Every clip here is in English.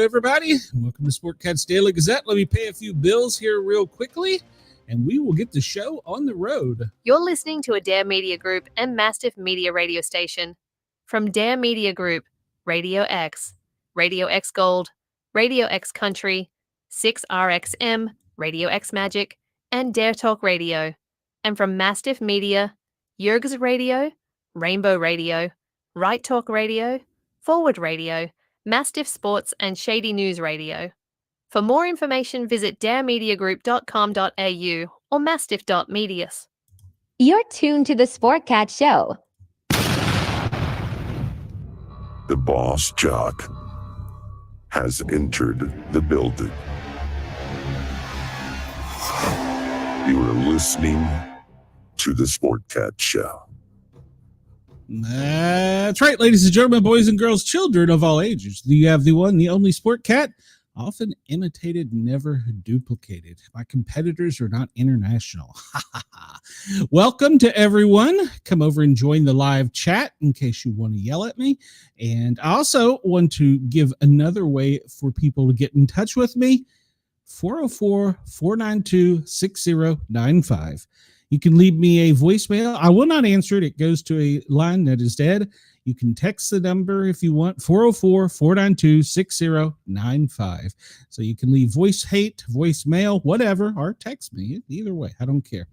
everybody. Welcome to Sportcat's Daily Gazette. Let me pay a few bills here real quickly, and we will get the show on the road. You're listening to a Dare Media Group and Mastiff Media radio station. From Dare Media Group, Radio X Gold, Radio X Country, 6RXM, Radio X Magic, and Dare Talk Radio. And from Mastiff Media, Yerg's Radio, Rainbow Radio, Right Talk Radio, Forward Radio, Mastiff Sports, and Shady News Radio. For more information, visit daremediagroup.com.au or mastiff.medias. You're tuned to the Sportcat Show. The boss jock has entered the building. You are listening to the Sportcat Show. That's right, ladies and gentlemen, boys and girls, children of all ages. You have the one, the only Sportcat, often imitated, never duplicated. My competitors are not international. Welcome to everyone. Come over and join the live chat in case you want to yell at me. And I also want to give another way for people to get in touch with me, 404-492-6095. You can leave me a voicemail. I will not answer it. It goes to a line that is dead. You can text the number if you want, 404-492-6095. So you can leave voicemail, whatever, or text me. Either way, I don't care.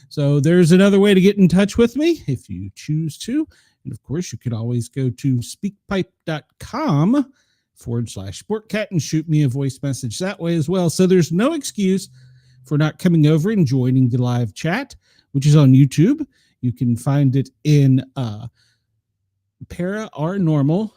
So there's another way to get in touch with me if you choose to. And of course, you could always go to speakpipe.com/Sportcat and shoot me a voice message that way as well. So there's no excuse for not coming over and joining the live chat, which is on YouTube. You can find it in Para or Normal,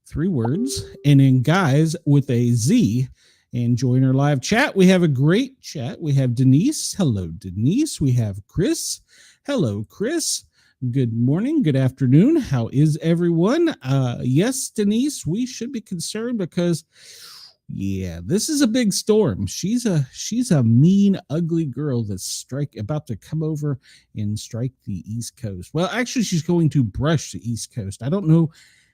3 words, and in Guys with a Z, and join our live chat. We have a great chat. We have Denise. Hello, Denise. We have Chris. Hello, Chris. Good morning. Good afternoon. How is everyone? Yes, Denise, we should be concerned because yeah, this is a big storm. She's a mean, ugly girl that's about to come over and strike the East Coast. Well, actually, she's going to brush the East Coast. I don't know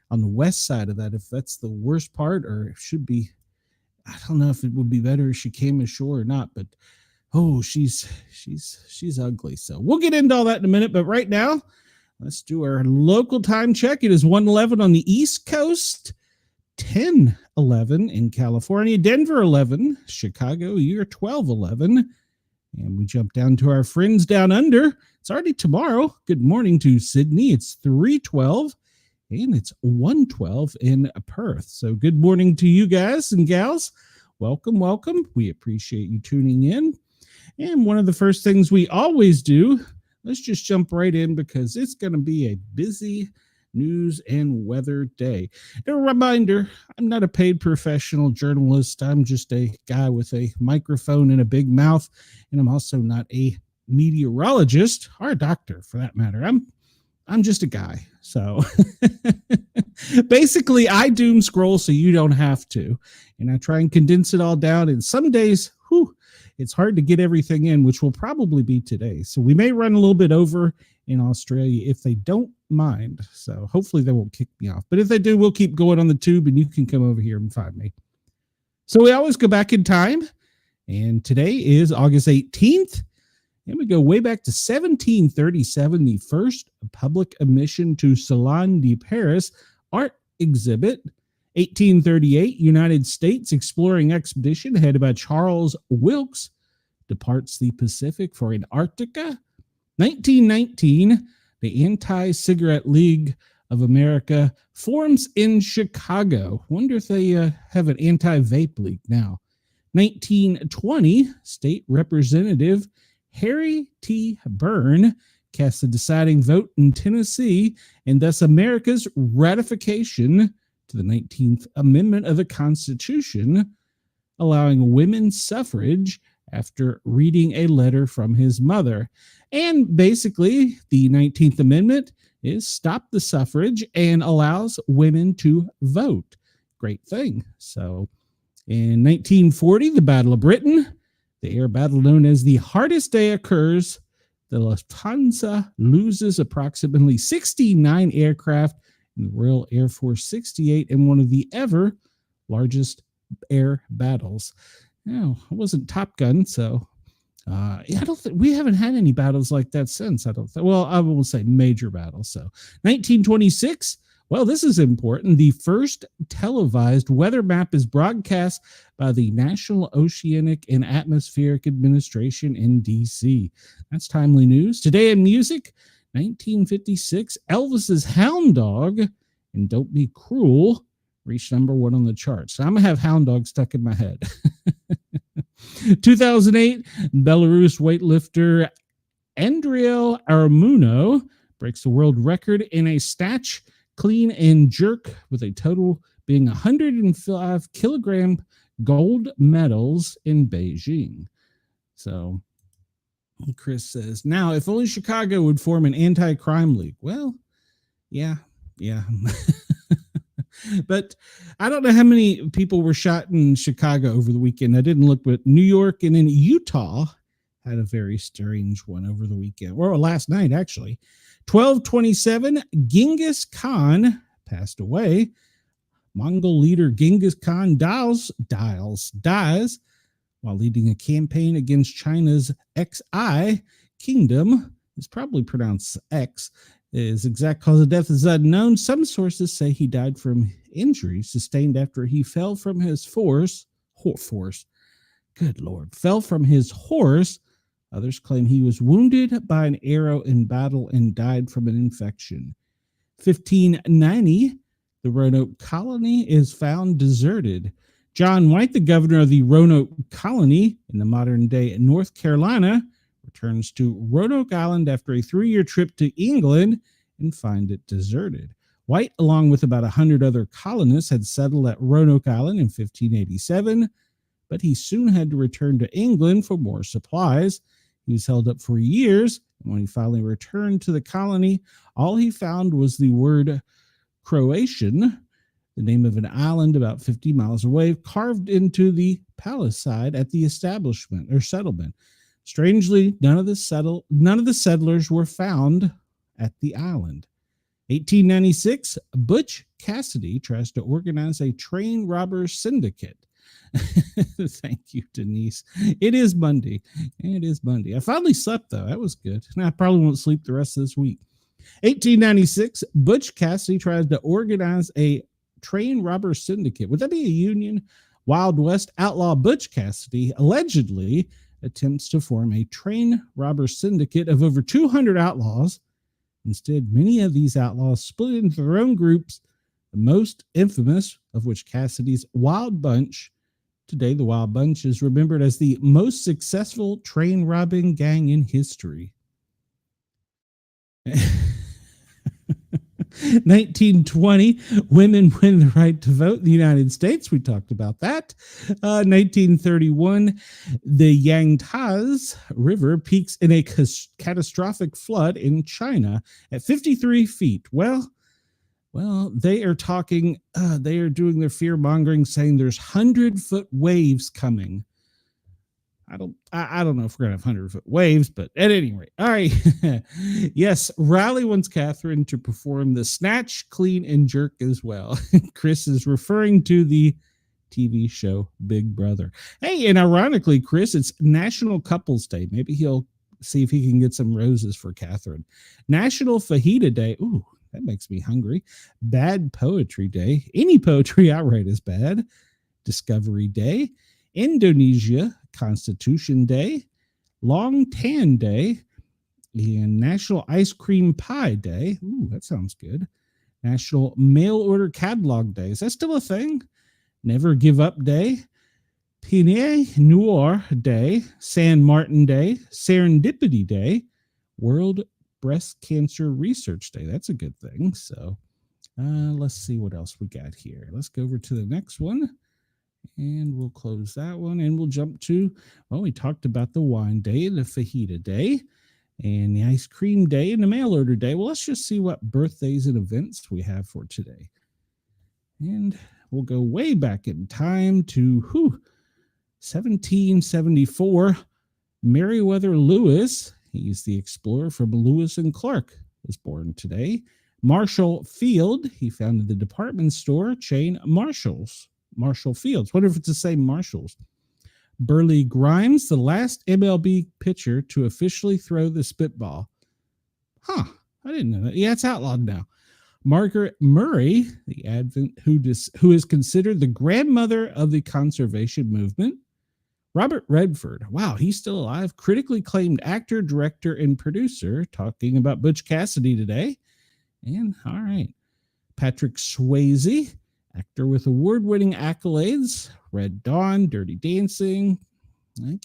on the west side of that if that's the worst part or it should be. I don't know if it would be better if she came ashore or not. But oh, she's ugly. So we'll get into all that in a minute. But right now, let's do our local time check. It is 1:11 on the East Coast. 10:11 in California, Denver 11, Chicago, you're 12:11, and we jump down to our friends down under. It's already tomorrow. Good morning to Sydney. It's 3:12, and it's 1:12 in Perth. So good morning to you guys and gals. Welcome, welcome. We appreciate you tuning in. And one of the first things we always do, let's just jump right in because it's going to be a busy news and weather day. A reminder, I'm not a paid professional journalist. I'm just a guy with a microphone and a big mouth, and I'm also not a meteorologist or a doctor for that matter. I'm just a guy. So basically I doom scroll so you don't have to, and I try and condense it all down, and some days it's hard to get everything in, which will probably be today. So we may run a little bit over in Australia if they don't mind. So hopefully they won't kick me off. But if they do, we'll keep going on the tube and you can come over here and find me. So we always go back in time. And today is August 18th. And we go way back to 1737, the first public admission to Salon de Paris art exhibit. 1838, United States exploring expedition headed by Charles Wilkes departs the Pacific for Antarctica. 1919, the Anti-Cigarette League of America forms in Chicago. Wonder if they have an anti-vape league now. 1920, State Representative Harry T. Byrne casts the deciding vote in Tennessee, and thus America's ratification to the 19th Amendment of the Constitution, allowing women's suffrage after reading a letter from his mother. And basically, the 19th Amendment is stop the suffrage and allows women to vote. Great thing. So in 1940, the Battle of Britain, the air battle known as the Hardest Day, occurs. The Lufthansa loses approximately 69 aircraft in the Royal Air Force 68 and one of the ever largest air battles. No, it wasn't Top Gun, so I don't think we haven't had any battles like that since. I don't think. Well, I will say major battles. So, 1926. Well, this is important. The first televised weather map is broadcast by the National Oceanic and Atmospheric Administration in D.C. That's timely news. Today in music, 1956, Elvis's Hound Dog and Don't Be Cruel reached number 1 on the charts. So I'm going to have Hound Dog stuck in my head. 2008, Belarus weightlifter Andriel Aramuno breaks the world record in a snatch, clean, and jerk with a total being 105 kilogram gold medals in Beijing. So Chris says, now, if only Chicago would form an anti-crime league. Well, yeah. But I don't know how many people were shot in Chicago over the weekend. I didn't look, but New York and then Utah had a very strange one over the weekend, or last night, actually. 1227, Genghis Khan passed away. Mongol leader Genghis Khan dies while leading a campaign against China's Xi kingdom. It's probably pronounced X. His exact cause of death is unknown. Some sources say he died from injuries sustained after he fell from his Good Lord. Fell from his horse. Others claim he was wounded by an arrow in battle and died from an infection. 1590, the Roanoke colony is found deserted. John White, the governor of the Roanoke colony in the modern-day North Carolina, returns to Roanoke Island after a 3-year trip to England and find it deserted. White, along with about 100 other colonists, had settled at Roanoke Island in 1587, but he soon had to return to England for more supplies. He was held up for years, and when he finally returned to the colony, all he found was the word Croatian, the name of an island about 50 miles away, carved into the palisade at the establishment or settlement. Strangely, none of the settlers were found at the island. 1896, Butch Cassidy tries to organize a train robber syndicate. Thank you, Denise. It is Monday. I finally slept, though. That was good. And I probably won't sleep the rest of this week. 1896, Butch Cassidy tries to organize a train robber syndicate. Would that be a union? Wild West outlaw Butch Cassidy allegedly attempts to form a train robber syndicate of over 200 outlaws. Instead, many of these outlaws split into their own groups, the most infamous of which Cassidy's Wild Bunch. Today, the Wild Bunch is remembered as the most successful train robbing gang in history. 1920, women win the right to vote in the United States. We talked about that. 1931, the Yangtze River peaks in a catastrophic flood in China at 53 feet. Well, they are talking, they are doing their fear mongering, saying there's 100-foot waves coming. I don't know if we're going to have 100-foot waves, but at any rate. All right. Yes, Riley wants Catherine to perform the snatch, clean, and jerk as well. Chris is referring to the TV show Big Brother. Hey, and ironically, Chris, it's National Couples Day. Maybe he'll see if he can get some roses for Catherine. National Fajita Day. Ooh, that makes me hungry. Bad Poetry Day. Any poetry I write is bad. Discovery Day. Indonesia Constitution Day, Long Tan Day, and National Ice Cream Pie Day. Ooh, that sounds good. National Mail Order Catalog Day. Is that still a thing? Never Give Up Day, Pinay Noir Day, San Martin Day, Serendipity Day, World Breast Cancer Research Day. That's a good thing. So let's see what else we got here. Let's go over to the next one. And we'll close that one and we'll jump to, well, we talked about the wine day, the fajita day, and the ice cream day and the mail order day. Well, let's just see what birthdays and events we have for today. And we'll go way back in time to 1774. Meriwether Lewis, he's the explorer from Lewis and Clark, was born today. Marshall Field, he founded the department store chain Marshall's. Marshall Fields. Wonder if it's the same Marshalls. Burley Grimes, the last MLB pitcher to officially throw the spitball. Huh. I didn't know that. Yeah, it's outlawed now. Margaret Murray, the Advent, who is considered the grandmother of the conservation movement. Robert Redford, wow, he's still alive. Critically acclaimed actor, director, and producer, talking about Butch Cassidy today. And all right, Patrick Swayze, actor with award-winning accolades, Red Dawn, Dirty Dancing.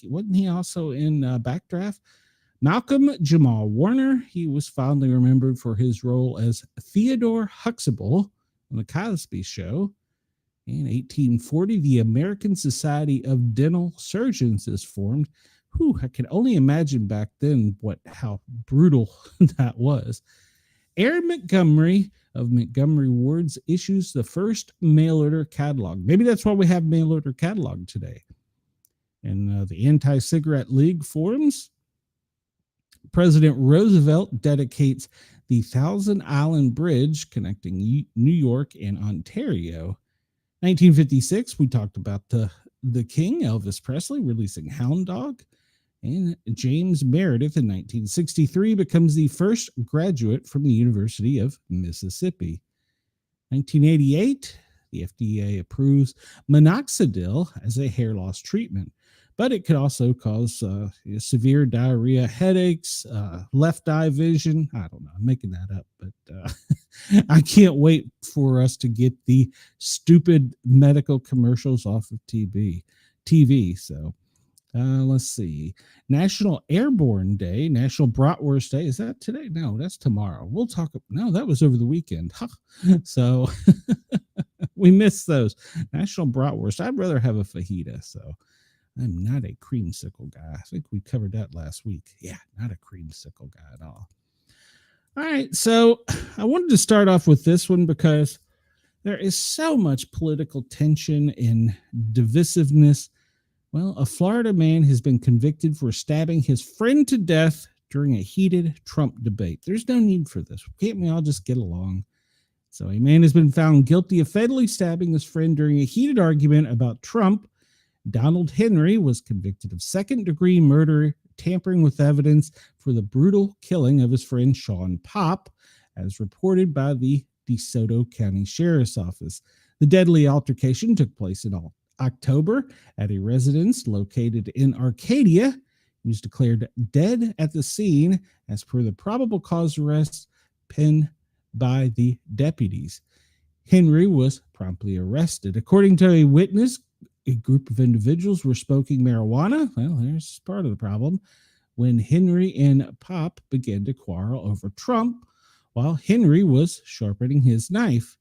Wasn't he also in Backdraft? Malcolm Jamal Warner, he was fondly remembered for his role as Theodore Huxtable on The Cosby Show. In 1840, the American Society of Dental Surgeons is formed. Whew, I can only imagine back then how brutal that was. Aaron Montgomery of Montgomery Wards issues the first mail order catalog. Maybe that's why we have mail order catalog today. And the Anti-Cigarette League forms. President Roosevelt dedicates the Thousand Island Bridge connecting New York and Ontario. 1956, we talked about the King, Elvis Presley, releasing Hound Dog. And James Meredith in 1963 becomes the first graduate from the University of Mississippi. 1988, the FDA approves minoxidil as a hair loss treatment, but it could also cause severe diarrhea, headaches, left eye vision. I don't know. I'm making that up, but I can't wait for us to get the stupid medical commercials off of TV. So let's see. National Airborne Day, National Bratwurst Day. Is that today? No, that's tomorrow. We'll talk. No, that was over the weekend. So we missed those. National Bratwurst. I'd rather have a fajita. So I'm not a creamsicle guy. I think we covered that last week. Yeah, not a creamsicle guy at all. All right, so I wanted to start off with this one because there is so much political tension and divisiveness. Well, a Florida man has been convicted for stabbing his friend to death during a heated Trump debate. There's no need for this. Can't we all just get along? So a man has been found guilty of fatally stabbing his friend during a heated argument about Trump. Donald Henry was convicted of second-degree murder, tampering with evidence for the brutal killing of his friend Sean Popp, as reported by the DeSoto County Sheriff's Office. The deadly altercation took place in October at a residence located in Arcadia. He was declared dead at the scene as per the probable cause arrest penned by the deputies. Henry was promptly arrested. According to a witness, a group of individuals were smoking marijuana. Well, there's part of the problem. When Henry and Popp began to quarrel over Trump, while Henry was sharpening his knife.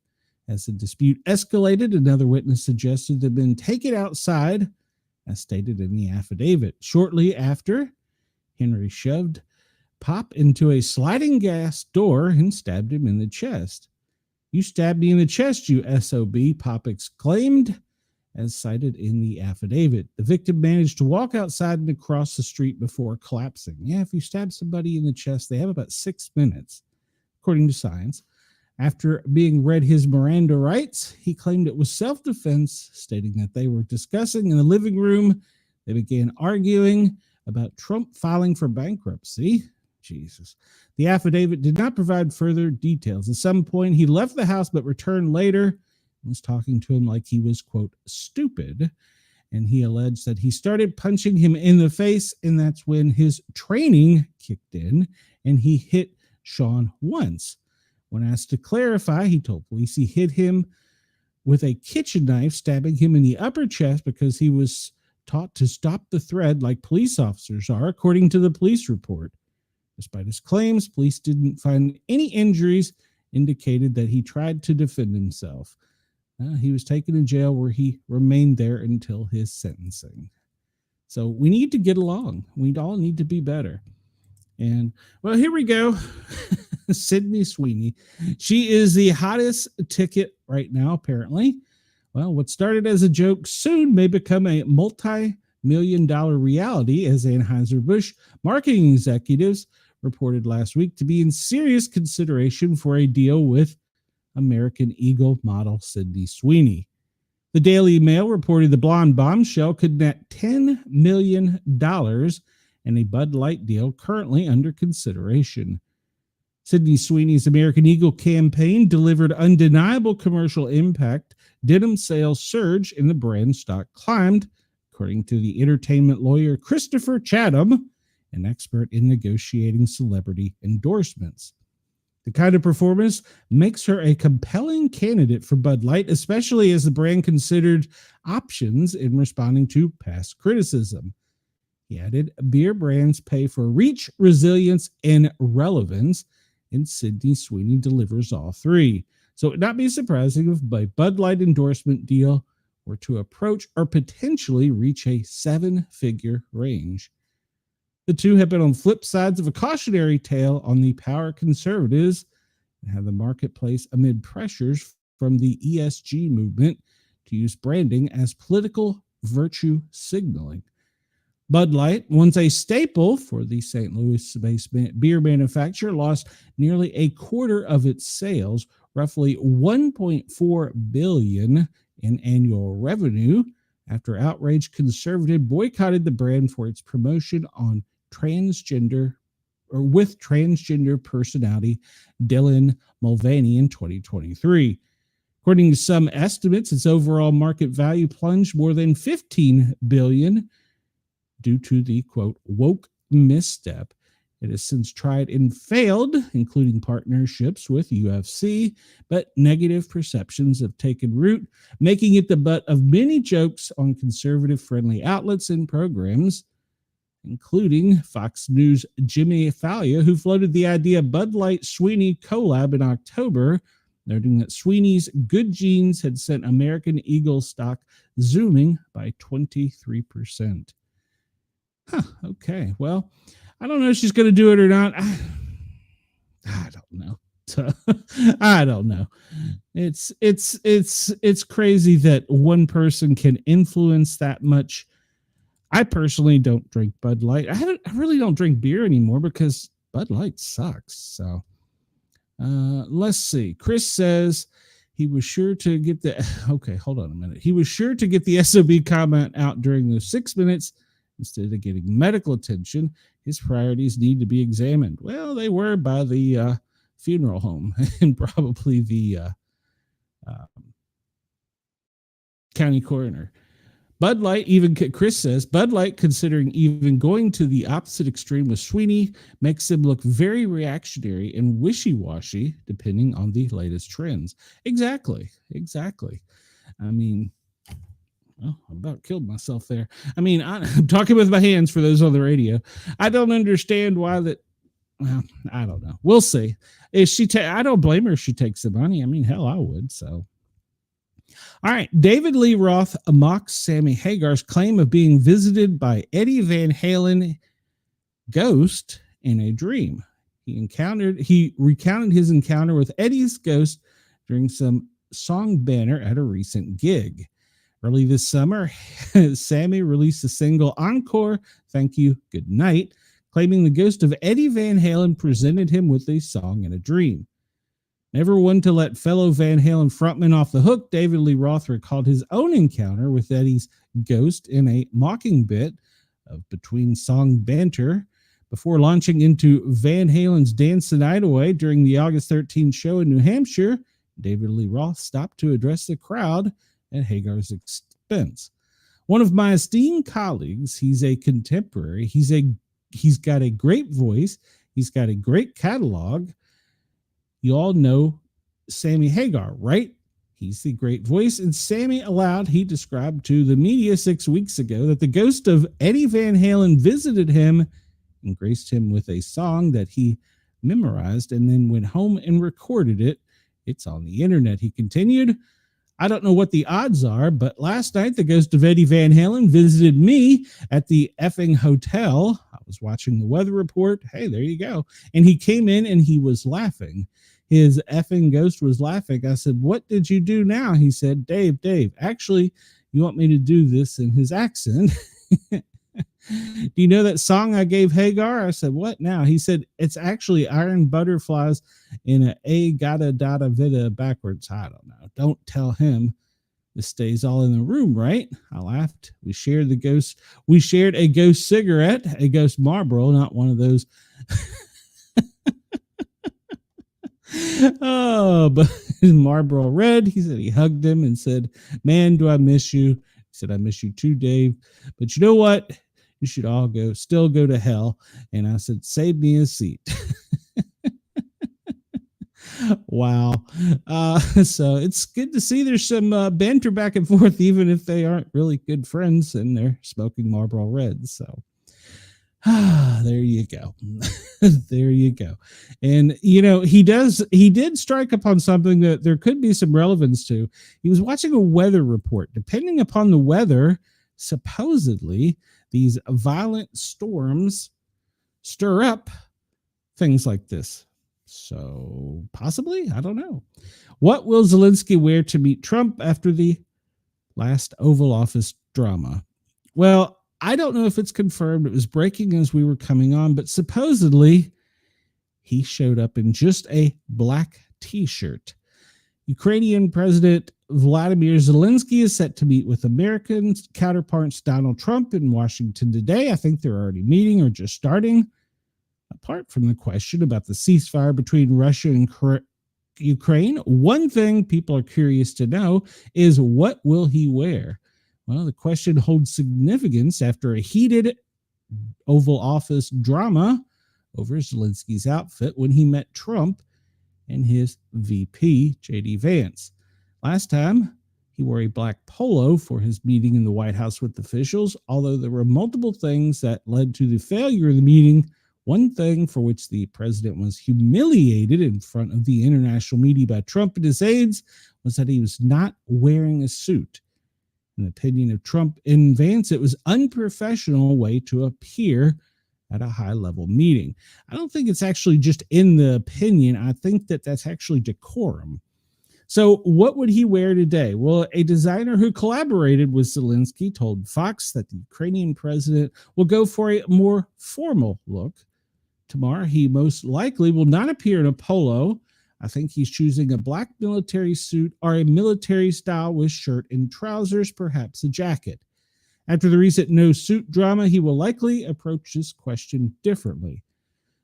As the dispute escalated, another witness suggested the men take it outside, as stated in the affidavit. Shortly after, Henry shoved Popp into a sliding glass door and stabbed him in the chest. "You stabbed me in the chest, you SOB," Popp exclaimed, as cited in the affidavit. The victim managed to walk outside and across the street before collapsing. Yeah, if you stab somebody in the chest, they have about 6 minutes, according to science. After being read his Miranda rights, he claimed it was self-defense, stating that they were discussing in the living room. They began arguing about Trump filing for bankruptcy. Jesus. The affidavit did not provide further details. At some point, he left the house but returned later, was talking to him like he was, quote, stupid. And he alleged that he started punching him in the face, and that's when his training kicked in, and he hit Sean once. When asked to clarify, he told police he hit him with a kitchen knife, stabbing him in the upper chest because he was taught to stop the thread like police officers are, according to the police report. Despite his claims, police didn't find any injuries, indicated that he tried to defend himself. He was taken to jail where he remained there until his sentencing. So we need to get along. We all need to be better. And, well, here we go. Sydney Sweeney. She is the hottest ticket right now, apparently. Well, what started as a joke soon may become a multi-million-dollar reality, as Anheuser-Busch marketing executives reported last week to be in serious consideration for a deal with American Eagle model Sydney Sweeney. The Daily Mail reported the blonde bombshell could net $10 million in a Bud Light deal currently under consideration. Sydney Sweeney's American Eagle campaign delivered undeniable commercial impact. Denim sales surged and the brand stock climbed, according to the entertainment lawyer Christopher Chatham, an expert in negotiating celebrity endorsements. The kind of performance makes her a compelling candidate for Bud Light, especially as the brand considered options in responding to past criticism. He added, beer brands pay for reach, resilience, and relevance, and Sydney Sweeney delivers all three. So it would not be surprising if a Bud Light endorsement deal were to approach or potentially reach a seven-figure range. The two have been on flip sides of a cautionary tale on the power conservatives and have the marketplace amid pressures from the ESG movement to use branding as political virtue signaling. Bud Light, once a staple for the St. Louis-based beer manufacturer, lost nearly a quarter of its sales, roughly $1.4 billion in annual revenue, after outraged conservative boycotted the brand for its promotion on transgender personality Dylan Mulvaney in 2023. According to some estimates, its overall market value plunged more than $15 billion due to the, quote, woke misstep. It has since tried and failed, including partnerships with UFC, but negative perceptions have taken root, making it the butt of many jokes on conservative-friendly outlets and programs, including Fox News' Jimmy Fallon, who floated the idea of Bud Light Sweeney collab in October, noting that Sweeney's good genes had sent American Eagle stock zooming by 23%. Okay. Well, I don't know if she's going to do it or not. I don't know. I don't know. It's crazy that one person can influence that much. I personally don't drink Bud Light. I really don't drink beer anymore because Bud Light sucks. So let's see. Chris says he was sure to get okay, hold on a minute. He was sure to get the SOB comment out during those 6 minutes instead of getting medical attention. His priorities need to be examined. Well, they were by the funeral home and probably the county coroner. Bud Light, even Chris says, Bud Light, considering even going to the opposite extreme with Sweeney, makes him look very reactionary and wishy-washy, depending on the latest trends. Exactly. I mean, well, I about killed myself there. I mean, I'm talking with my hands for those on the radio. I don't understand why that. Well, I don't know. We'll see. If she, I don't blame her if she takes the money. I mean, hell, I would. So. All right, David Lee Roth mocks Sammy Hagar's claim of being visited by Eddie Van Halen ghost in a dream. He recounted his encounter with Eddie's ghost during some song banner at a recent gig. Early this summer, Sammy released the single Encore, Thank You, Good Night, claiming the ghost of Eddie Van Halen presented him with a song in a dream. Never one to let fellow Van Halen frontman off the hook, David Lee Roth recalled his own encounter with Eddie's ghost in a mocking bit of between-song banter before launching into Van Halen's Dance the Night Away during the August 13th show in New Hampshire. David Lee Roth stopped to address the crowd at Hagar's expense. One of my esteemed colleagues, he's a contemporary. He's got a great voice. He's got a great catalog. You all know Sammy Hagar, right? He's the great voice. And Sammy he described to the media 6 weeks ago that the ghost of Eddie Van Halen visited him and graced him with a song that he memorized and then went home and recorded it. It's on the internet. He continued, I don't know what the odds are, but last night the ghost of Eddie Van Halen visited me at the effing hotel. I was watching the weather report. Hey, there you go. And he came in and he was laughing. His effing ghost was laughing. I said, what did you do now? He said, Dave, actually, you want me to do this in his accent? Do you know that song I gave Hagar? I said, what now? He said, it's actually Iron Butterflies in a gada dada vida backwards. I don't know. Don't tell him. This stays all in the room, right? I laughed. We shared a ghost cigarette, a ghost Marlboro, not one of those. Oh, but Marlboro Red. He said he hugged him and said, "Man, do I miss you." He said, "I miss you too, Dave. But you know what? You should all still go to hell." And I said, "Save me a seat." Wow. So it's good to see there's some banter back and forth, even if they aren't really good friends and they're smoking Marlboro Reds. So there you go. There you go. And, he did strike upon something that there could be some relevance to. He was watching a weather report. Depending upon the weather, supposedly these violent storms stir up things like this. So possibly, I don't know. What will Zelensky wear to meet Trump after the last Oval Office drama? Well, I don't know if it's confirmed. It was breaking as we were coming on, but supposedly he showed up in just a black t-shirt. Ukrainian President Vladimir Zelensky is set to meet with American counterparts Donald Trump in Washington today. I think they're already meeting or just starting. Apart from the question about the ceasefire between Russia and Ukraine, one thing people are curious to know is, what will he wear? Well, the question holds significance after a heated Oval Office drama over Zelensky's outfit when he met Trump and his VP, J.D. Vance. Last time, he wore a black polo for his meeting in the White House with officials, although there were multiple things that led to the failure of the meeting. One thing for which the president was humiliated in front of the international media by Trump and his aides was that he was not wearing a suit. In the opinion of Trump and Vance, it was an unprofessional way to appear at a high-level meeting. I don't think it's actually just in the opinion. I think that that's actually decorum. So what would he wear today? Well, a designer who collaborated with Zelensky told Fox that the Ukrainian president will go for a more formal look. Tomorrow, he most likely will not appear in a polo. I think he's choosing a black military suit or a military style with shirt and trousers, perhaps a jacket. After the recent no suit drama, he will likely approach this question differently.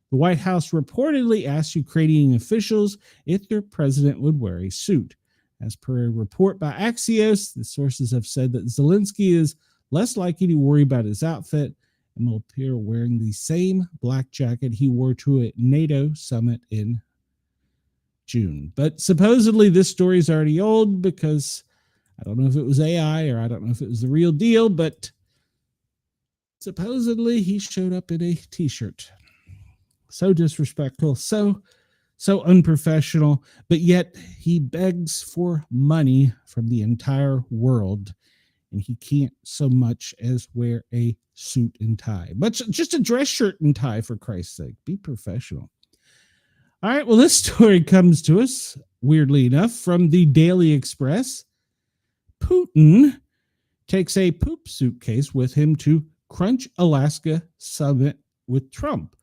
The White House reportedly asked Ukrainian officials if their president would wear a suit. As per a report by Axios, the sources have said that Zelensky is less likely to worry about his outfit and will appear wearing the same black jacket he wore to a NATO summit in June. But supposedly this story is already old because I don't know if it was AI or I don't know if it was the real deal, but supposedly he showed up in a t-shirt. So disrespectful, so unprofessional, but yet he begs for money from the entire world, and he can't so much as wear a suit and tie. But just a dress shirt and tie, for Christ's sake. Be professional. All right, well, this story comes to us, weirdly enough, from the Daily Express. Putin takes a poop suitcase with him to Crunch, Alaska summit with Trump.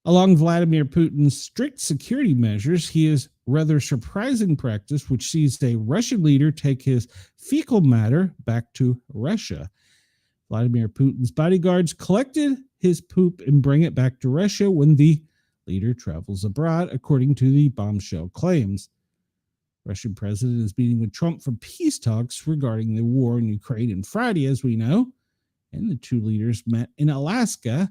Along Vladimir Putin's strict security measures, he is rather surprising practice which sees a Russian leader take his fecal matter back to Russia. Vladimir Putin's bodyguards collected his poop and bring it back to Russia when the leader travels abroad, according to the bombshell claims. Russian president is meeting with Trump for peace talks regarding the war in Ukraine on Friday, as we know, and the two leaders met in Alaska,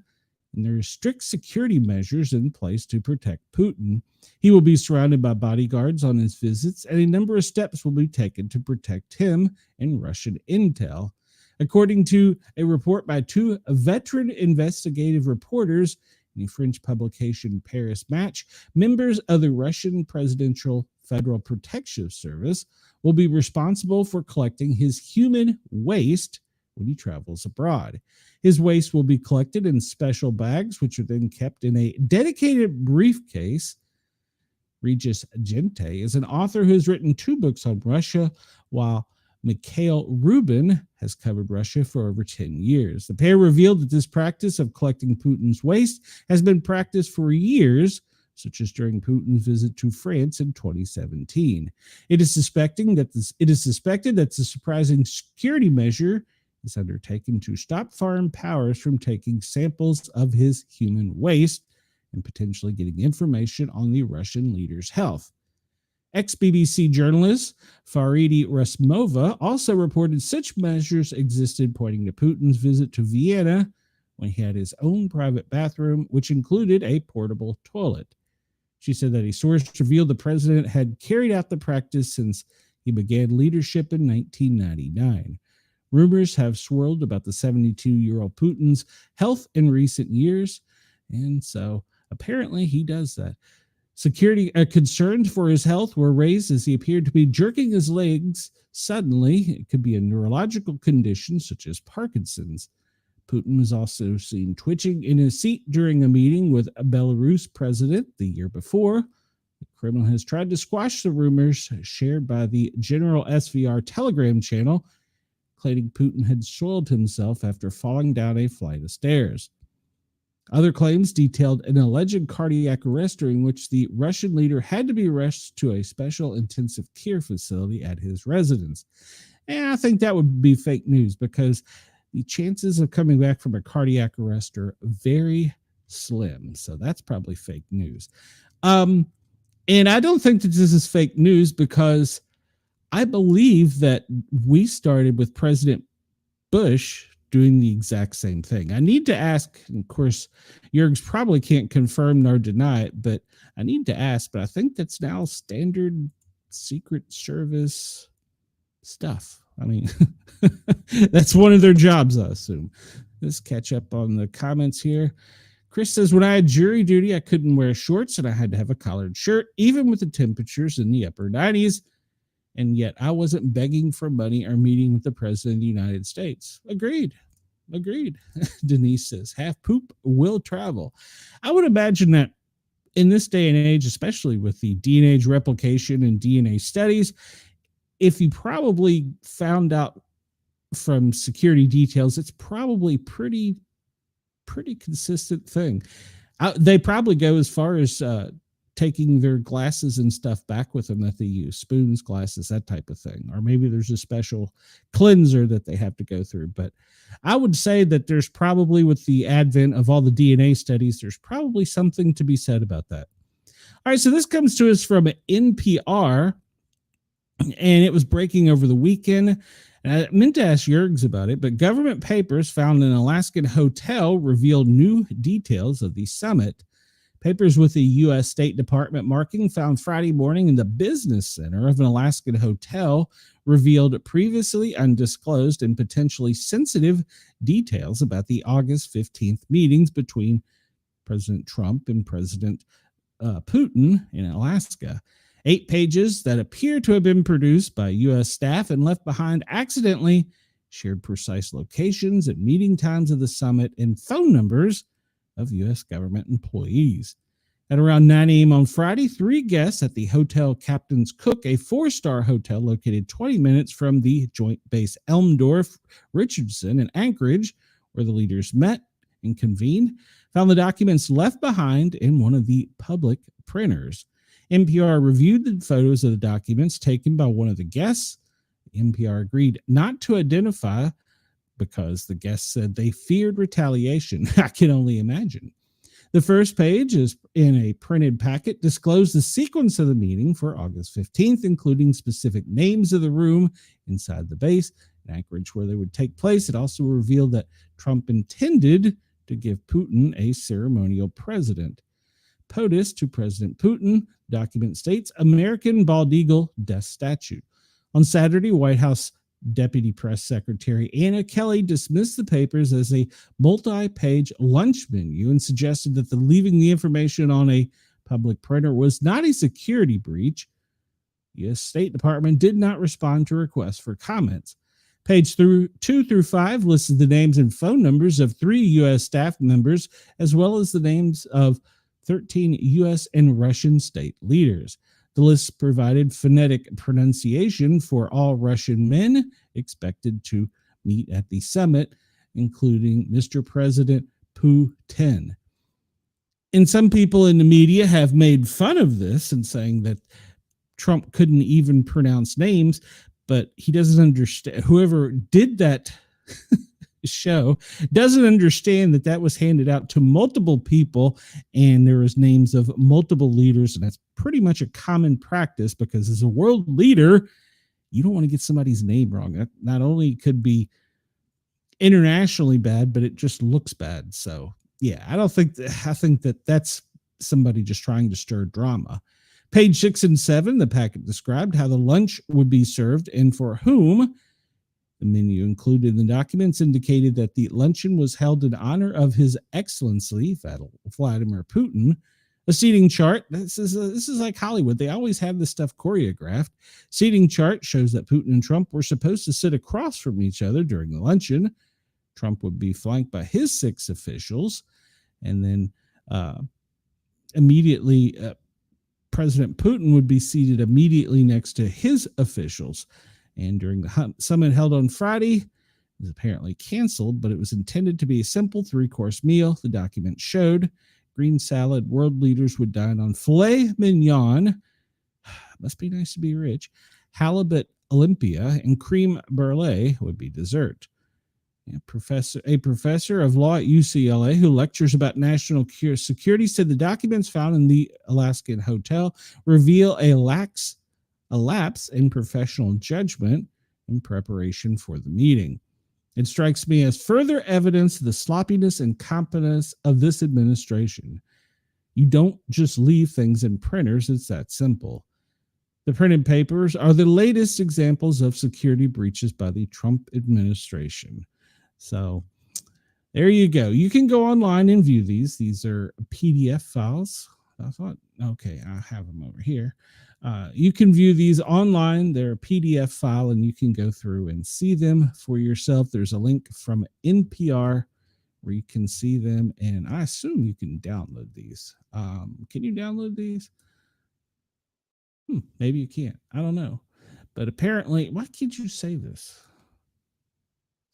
and there are strict security measures in place to protect Putin. He will be surrounded by bodyguards on his visits, and a number of steps will be taken to protect him and Russian intel. According to a report by two veteran investigative reporters in the French publication Paris Match, members of the Russian Presidential Federal Protective Service will be responsible for collecting his human waste when he travels abroad. His waste will be collected in special bags, which are then kept in a dedicated briefcase. Regis Gente is an author who has written 2 books on Russia, while Mikhail Rubin has covered Russia for over 10 years. The pair revealed that this practice of collecting Putin's waste has been practiced for years, such as during Putin's visit to France in 2017. It is suspected that the surprising security measure is undertaken to stop foreign powers from taking samples of his human waste and potentially getting information on the Russian leader's health. Ex-BBC journalist Faridi Rasmova also reported such measures existed, pointing to Putin's visit to Vienna when he had his own private bathroom, which included a portable toilet. She said that a source revealed the president had carried out the practice since he began leadership in 1999. Rumors have swirled about the 72-year-old Putin's health in recent years, and so apparently he does that. Security concerns for his health were raised as he appeared to be jerking his legs suddenly. It could be a neurological condition such as Parkinson's. Putin was also seen twitching in his seat during a meeting with a Belarus president the year before. The Kremlin has tried to squash the rumors shared by the General SVR Telegram channel, claiming Putin had soiled himself after falling down a flight of stairs. Other claims detailed an alleged cardiac arrest during which the Russian leader had to be rushed to a special intensive care facility at his residence. And I think that would be fake news because the chances of coming back from a cardiac arrest are very slim. So that's probably fake news. And I don't think that this is fake news because I believe that we started with President Bush doing the exact same thing. I need to ask, and of course, Jurgs probably can't confirm nor deny it, but I need to ask, but I think that's now standard Secret Service stuff. I mean, that's one of their jobs, I assume. Let's catch up on the comments here. Chris says, when I had jury duty, I couldn't wear shorts and I had to have a collared shirt, even with the temperatures in the upper 90s. And yet I wasn't begging for money or meeting with the president of the United States. Agreed. Denise says, half poop will travel. I would imagine that in this day and age, especially with the DNA replication and DNA studies, if you probably found out from security details, it's probably pretty consistent thing. They probably go as far as taking their glasses and stuff back with them that they use, spoons, glasses, that type of thing. Or maybe there's a special cleanser that they have to go through. But I would say that there's probably, with the advent of all the DNA studies, there's probably something to be said about that. All right, so this comes to us from NPR, and it was breaking over the weekend. And I meant to ask Jurgs about it, but government papers found in an Alaskan hotel revealed new details of the summit. Papers with the U.S. State Department marking found Friday morning in the business center of an Alaskan hotel revealed previously undisclosed and potentially sensitive details about the August 15th meetings between President Trump and President Putin in Alaska. 8 pages that appear to have been produced by U.S. staff and left behind accidentally shared precise locations and meeting times of the summit and phone numbers of U.S. government employees. At around 9 a.m. on Friday, 3 guests at the Hotel Captain's Cook, a 4-star hotel located 20 minutes from the joint base Elmdorf, Richardson, and Anchorage, where the leaders met and convened, found the documents left behind in one of the public printers. NPR reviewed the photos of the documents taken by one of the guests. NPR agreed not to identify because the guests said they feared retaliation. I can only imagine. The first page is in a printed packet, disclosed the sequence of the meeting for August 15th, including specific names of the room inside the base in Anchorage where they would take place. It also revealed that Trump intended to give Putin a ceremonial president. POTUS to President Putin, document states, American bald eagle death statue. On Saturday, White House Deputy Press Secretary Anna Kelly dismissed the papers as a multi-page lunch menu and suggested that leaving the information on a public printer was not a security breach. The U.S. State Department did not respond to requests for comments. Page 2 through 5 listed the names and phone numbers of 3 U.S. staff members, as well as the names of 13 U.S. and Russian state leaders. The list provided phonetic pronunciation for all Russian men expected to meet at the summit, including Mr. President Putin. And some people in the media have made fun of this and saying that Trump couldn't even pronounce names, but he doesn't understand. Whoever did that show doesn't understand that that was handed out to multiple people and there was names of multiple leaders. And that's pretty much a common practice, because as a world leader, you don't want to get somebody's name wrong. That not only could be internationally bad, but it just looks bad. So yeah, I think that that's somebody just trying to stir drama. Page 6 and 7, the packet described how the lunch would be served and for whom. The menu included in the documents indicated that the luncheon was held in honor of His Excellency Vladimir Putin. A seating chart. This is like Hollywood. They always have this stuff choreographed. Seating chart shows that Putin and Trump were supposed to sit across from each other during the luncheon. Trump would be flanked by his 6 officials, and then immediately President Putin would be seated immediately next to his officials. And during the summit held on Friday, it was apparently canceled, but it was intended to be a simple 3-course meal. The document showed green salad. World leaders would dine on filet mignon. Must be nice to be rich. Halibut Olympia and creme brulee would be dessert. A professor of law at UCLA who lectures about national security said the documents found in the Alaskan hotel reveal a lapse in professional judgment in preparation for the meeting. It strikes me as further evidence of the sloppiness and incompetence of this administration. You don't just leave things in printers. It's that simple. The printed papers are the latest examples of security breaches by the Trump administration. So there you go. You can go online and view these. These are PDF files. I thought, okay, I have them over here. You can view these online. They're a PDF file, and you can go through and see them for yourself. There's a link from NPR where you can see them, and I assume you can download these. Can you download these? Maybe you can't. I don't know. But apparently, why can't you save this?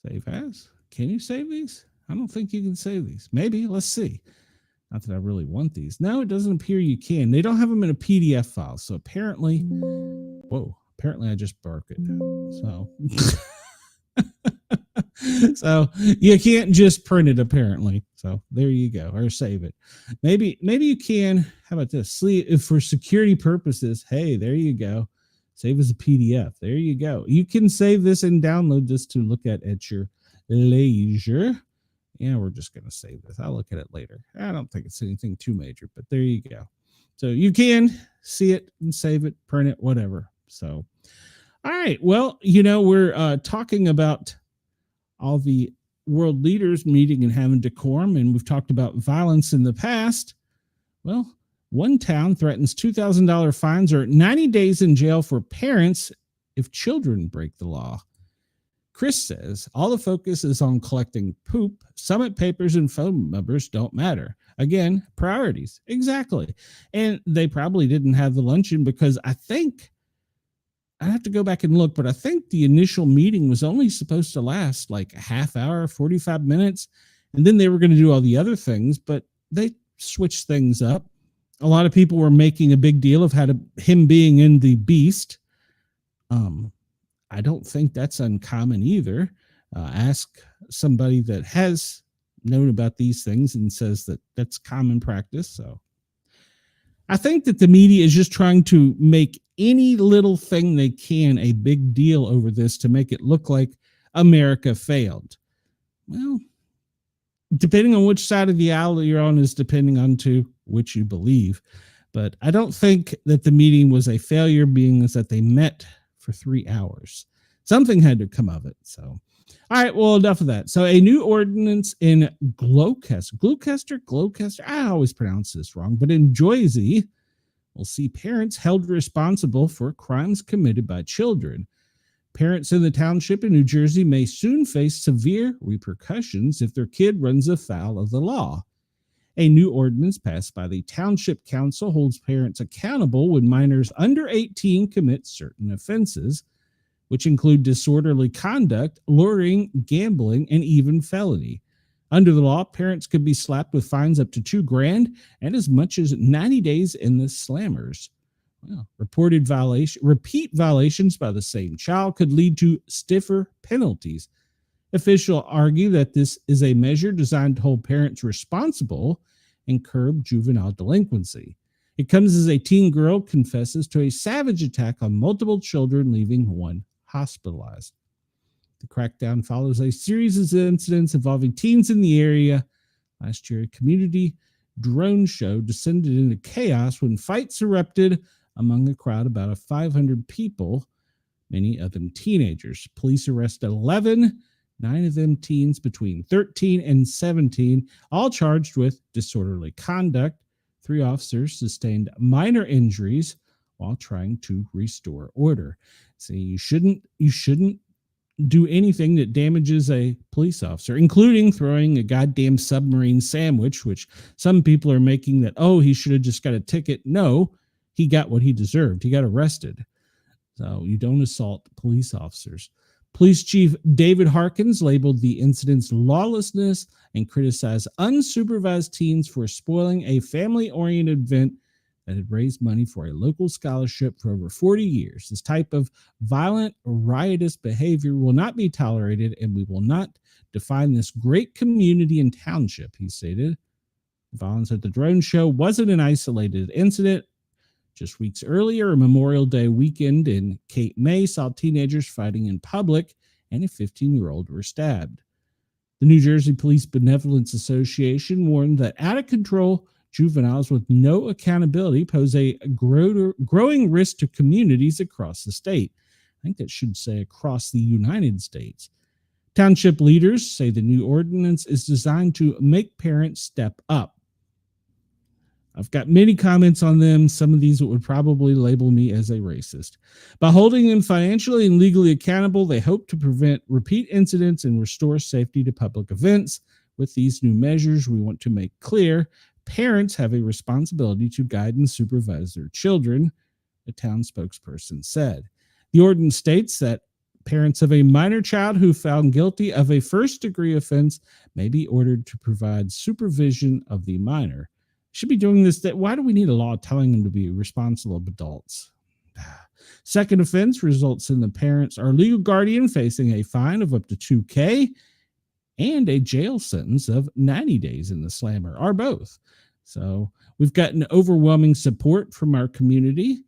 Save as? Can you save these? I don't think you can save these. Maybe. Let's see. Not that I really want these. No, it doesn't appear you can. They don't have them in a PDF file. So apparently, I just broke it. So you can't just print it, apparently. So there you go, or save it. Maybe you can. How about this? If for security purposes, hey, there you go. Save as a PDF. There you go. You can save this and download this to look at your leisure. Yeah, we're just going to save this. I'll look at it later. I don't think it's anything too major, but there you go. So you can see it and save it, print it, whatever. So, all right. Well, we're talking about all the world leaders meeting and having decorum, and we've talked about violence in the past. Well, one town threatens $2,000 fines or 90 days in jail for parents if children break the law. Chris says all the focus is on collecting poop. Summit papers and phone numbers don't matter. Again, priorities. Exactly. And they probably didn't have the luncheon because I have to go back and look, but I think the initial meeting was only supposed to last like a half hour, 45 minutes. And then they were going to do all the other things, but they switched things up. A lot of people were making a big deal of him being in the beast. I don't think that's uncommon either. Ask somebody that has known about these things and says that that's common practice. So I think that the media is just trying to make any little thing they can a big deal over this to make it look like America failed. Well, depending on which side of the aisle you're on is depending on to which you believe. But I don't think that the meeting was a failure, being as that they met for 3 hours. Something had to come of it. So, all right, well, enough of that. So a new ordinance in Gloucester, I always pronounce this wrong, but in Jersey will see parents held responsible for crimes committed by children. Parents in the township in New Jersey may soon face severe repercussions if their kid runs afoul of the law. A new ordinance passed by the Township Council holds parents accountable when minors under 18 commit certain offenses, which include disorderly conduct, luring, gambling, and even felony. Under the law, parents could be slapped with fines up to $2,000 and as much as 90 days in the slammers. Well, repeat violations by the same child could lead to stiffer penalties. Officials argue that this is a measure designed to hold parents responsible and curb juvenile delinquency. It comes as a teen girl confesses to a savage attack on multiple children, leaving one hospitalized. The crackdown follows a series of incidents involving teens in the area. Last year, a community drone show descended into chaos when fights erupted among a crowd of about 500 people, many of them teenagers. Police arrested 11, 9 of them teens between 13 and 17, all charged with disorderly conduct. 3 officers sustained minor injuries while trying to restore order. See, you shouldn't do anything that damages a police officer, including throwing a goddamn submarine sandwich, which some people are making that, oh, he should have just got a ticket. No, he got what he deserved. He got arrested. So you don't assault police officers. Police Chief David Harkins labeled the incidents lawlessness and criticized unsupervised teens for spoiling a family-oriented event that had raised money for a local scholarship for over 40 years. This type of violent, riotous behavior will not be tolerated, and we will not define this great community and township, he stated. Violence at the drone show wasn't an isolated incident. Just weeks earlier, a Memorial Day weekend in Cape May saw teenagers fighting in public, and a 15-year-old were stabbed. The New Jersey Police Benevolence Association warned that out-of-control juveniles with no accountability pose a growing risk to communities across the state. I think that should say across the United States. Township leaders say the new ordinance is designed to make parents step up. I've got many comments on them. Some of these would probably label me as a racist. By holding them financially and legally accountable, they hope to prevent repeat incidents and restore safety to public events. With these new measures, we want to make clear parents have a responsibility to guide and supervise their children, a town spokesperson said. The ordinance states that parents of a minor child who found guilty of a first-degree offense may be ordered to provide supervision of the minor. Should be doing this. Why do we need a law telling them to be responsible adults? Second offense results in the parents or legal guardian facing a fine of up to $2,000 and a jail sentence of 90 days in the slammer, or both. So we've gotten overwhelming support from our community,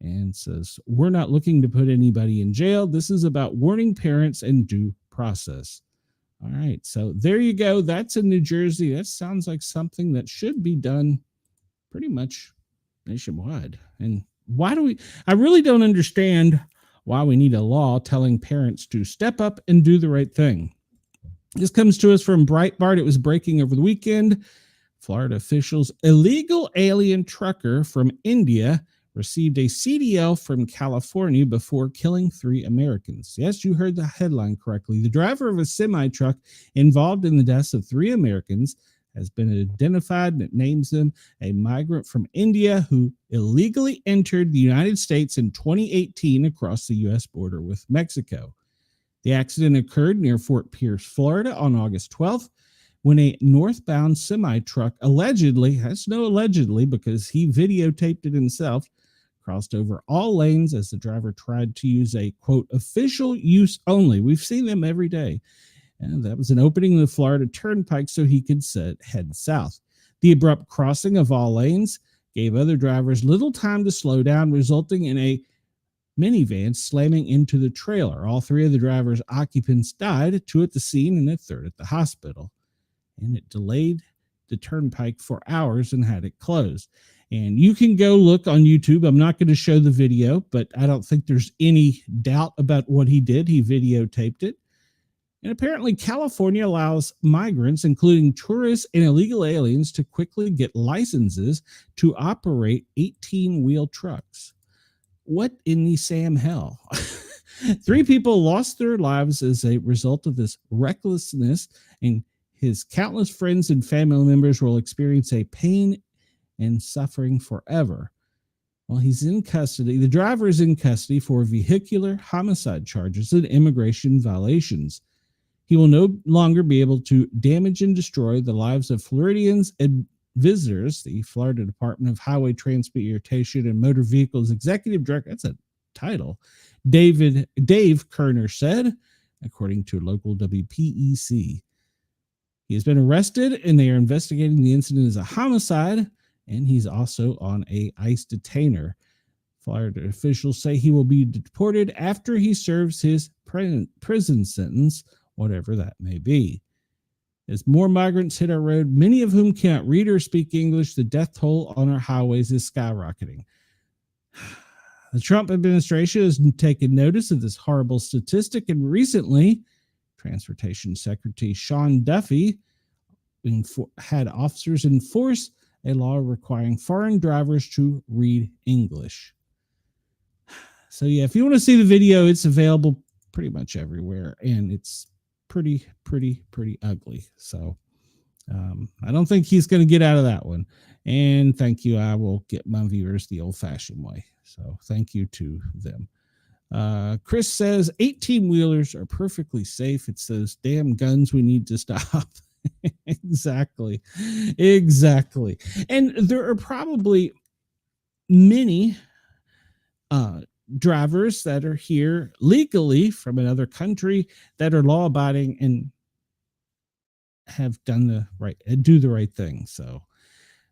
and says we're not looking to put anybody in jail. This is about warning parents and due process. All right, so there you go. That's in New Jersey. That sounds like something that should be done pretty much nationwide. And I really don't understand why we need a law telling parents to step up and do the right thing. This comes to us from Breitbart. It was breaking over the weekend. Florida officials, illegal alien trucker from India received a CDL from California before killing 3 Americans. Yes, you heard the headline correctly. The driver of a semi-truck involved in the deaths of 3 Americans has been identified, and it names him a migrant from India who illegally entered the United States in 2018 across the U.S. border with Mexico. The accident occurred near Fort Pierce, Florida on August 12th when a northbound semi-truck allegedly, that's no allegedly because he videotaped it himself, crossed over all lanes as the driver tried to use a, quote, official use only. We've seen them every day. And that was an opening in the Florida Turnpike so he could head south. The abrupt crossing of all lanes gave other drivers little time to slow down, resulting in a minivan slamming into the trailer. All 3 of the driver's occupants died, 2 at the scene and a 3rd at the hospital. And it delayed the turnpike for hours and had it closed. And you can go look on YouTube. I'm not going to show the video, but I don't think there's any doubt about what he did. He videotaped it. And apparently California allows migrants, including tourists and illegal aliens, to quickly get licenses to operate 18-wheel trucks. What in the Sam hell? 3 people lost their lives as a result of this recklessness, and his countless friends and family members will experience a pain and suffering forever. Well, he's in custody. The driver is in custody for vehicular homicide charges and immigration violations. He will no longer be able to damage and destroy the lives of Floridians and visitors. The Florida Department of Highway Transportation and Motor Vehicles Executive Director, that's a title, Dave Kerner said, according to local WPEC. He has been arrested, and they are investigating the incident as a homicide, and he's also on a ICE detainer. Florida officials say he will be deported after he serves his prison sentence, whatever that may be. As more migrants hit our road, many of whom cannot read or speak English, the death toll on our highways is skyrocketing. The Trump administration has taken notice of this horrible statistic, and recently, Transportation Secretary Sean Duffy had officers enforce a law requiring foreign drivers to read English. So yeah, if you want to see the video, it's available pretty much everywhere, and it's pretty ugly. So I don't think he's going to get out of that one. And thank you. I will get my viewers the old-fashioned way. So thank you to them. Chris says 18-wheelers are perfectly safe. It's those damn guns we need to stop. Exactly. And there are probably many drivers that are here legally from another country that are law-abiding and have do the right thing. So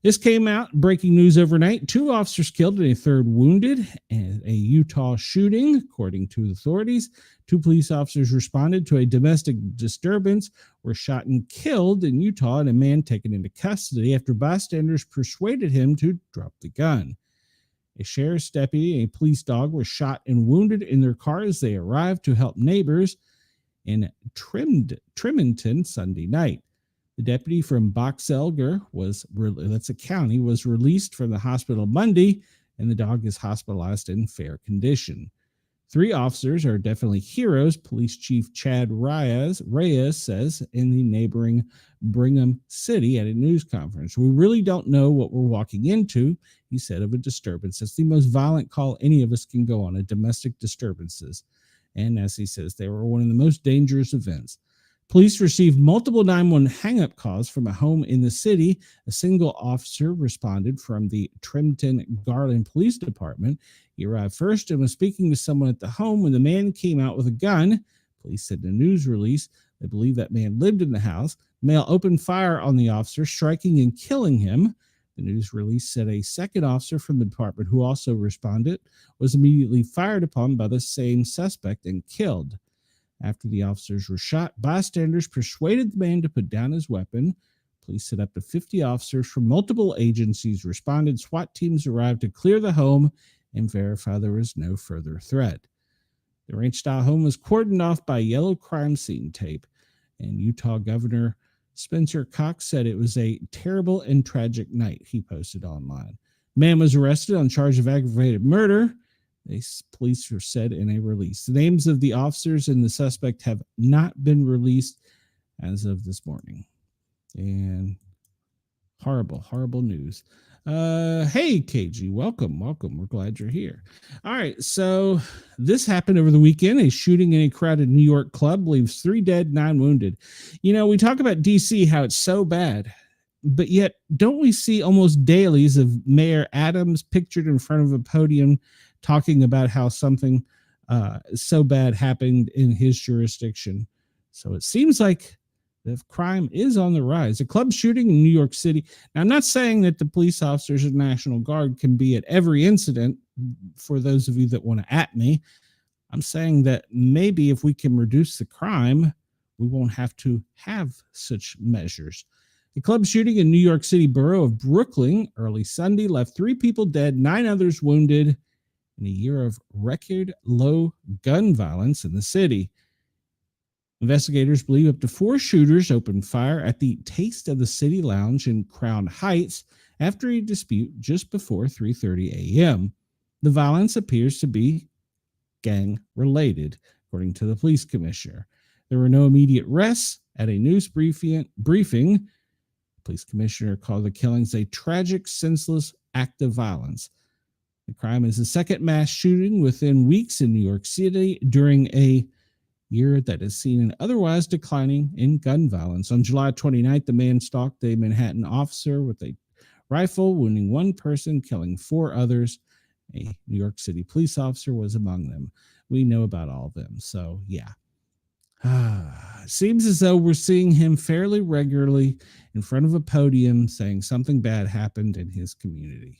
this came out, breaking news overnight. 2 officers killed and a third wounded in a Utah shooting, according to authorities. 2 police officers responded to a domestic disturbance, were shot and killed in Utah, and a man taken into custody after bystanders persuaded him to drop the gun. A sheriff's deputy and a police dog were shot and wounded in their car as they arrived to help neighbors in Tremonton Sunday night. The deputy from Box Elder that's a county, was released from the hospital Monday, and the dog is hospitalized in fair condition. 3 officers are definitely heroes, Police Chief Chad Reyes says in the neighboring Brigham City at a news conference. We really don't know what we're walking into, he said of a disturbance. It's the most violent call any of us can go on, a domestic disturbances. And as he says, they were one of the most dangerous events. Police received multiple 911 hang-up calls from a home in the city. A single officer responded from the Trenton Garland Police Department. He arrived first and was speaking to someone at the home when the man came out with a gun. Police said in a news release they believe that man lived in the house. The male opened fire on the officer, striking and killing him. The news release said a second officer from the department, who also responded, was immediately fired upon by the same suspect and killed. After the officers were shot, bystanders persuaded the man to put down his weapon. Police said up to 50 officers from multiple agencies responded. SWAT teams arrived to clear the home and verify there was no further threat. The ranch-style home was cordoned off by yellow crime scene tape, and Utah Governor Spencer Cox said it was a terrible and tragic night, he posted online. The man was arrested on charge of aggravated murder, police said in a release. The names of the officers and the suspect have not been released as of this morning. And horrible news. Hey, KG, welcome. We're glad you're here. All right, so this happened over the weekend. A shooting in a crowded New York club leaves 3 dead, 9 wounded. You know, we talk about D.C., how it's so bad, but yet don't we see almost dailies of Mayor Adams pictured in front of a podium talking about how something so bad happened in his jurisdiction? So it seems like the crime is on the rise. A club shooting in New York City. Now, I'm not saying that the police officers of National Guard can be at every incident, for those of you that want to at me. I'm saying that maybe if we can reduce the crime, we won't have to have such measures. A club shooting in New York City borough of Brooklyn early Sunday left 3 people dead, 9 others wounded in a year of record low gun violence in the city. Investigators believe up to 4 shooters opened fire at the Taste of the City Lounge in Crown Heights after a dispute just before 3:30 a.m. The violence appears to be gang-related, according to the police commissioner. There were no immediate arrests. At a news briefing, the police commissioner called the killings a tragic, senseless act of violence. The crime is the second mass shooting within weeks in New York City during a year that has seen an otherwise declining in gun violence. On July 29th, the man stalked a Manhattan officer with a rifle, wounding one person, killing 4 others. A New York City police officer was among them. We know about all of them. So, yeah. Seems as though we're seeing him fairly regularly in front of a podium saying something bad happened in his community.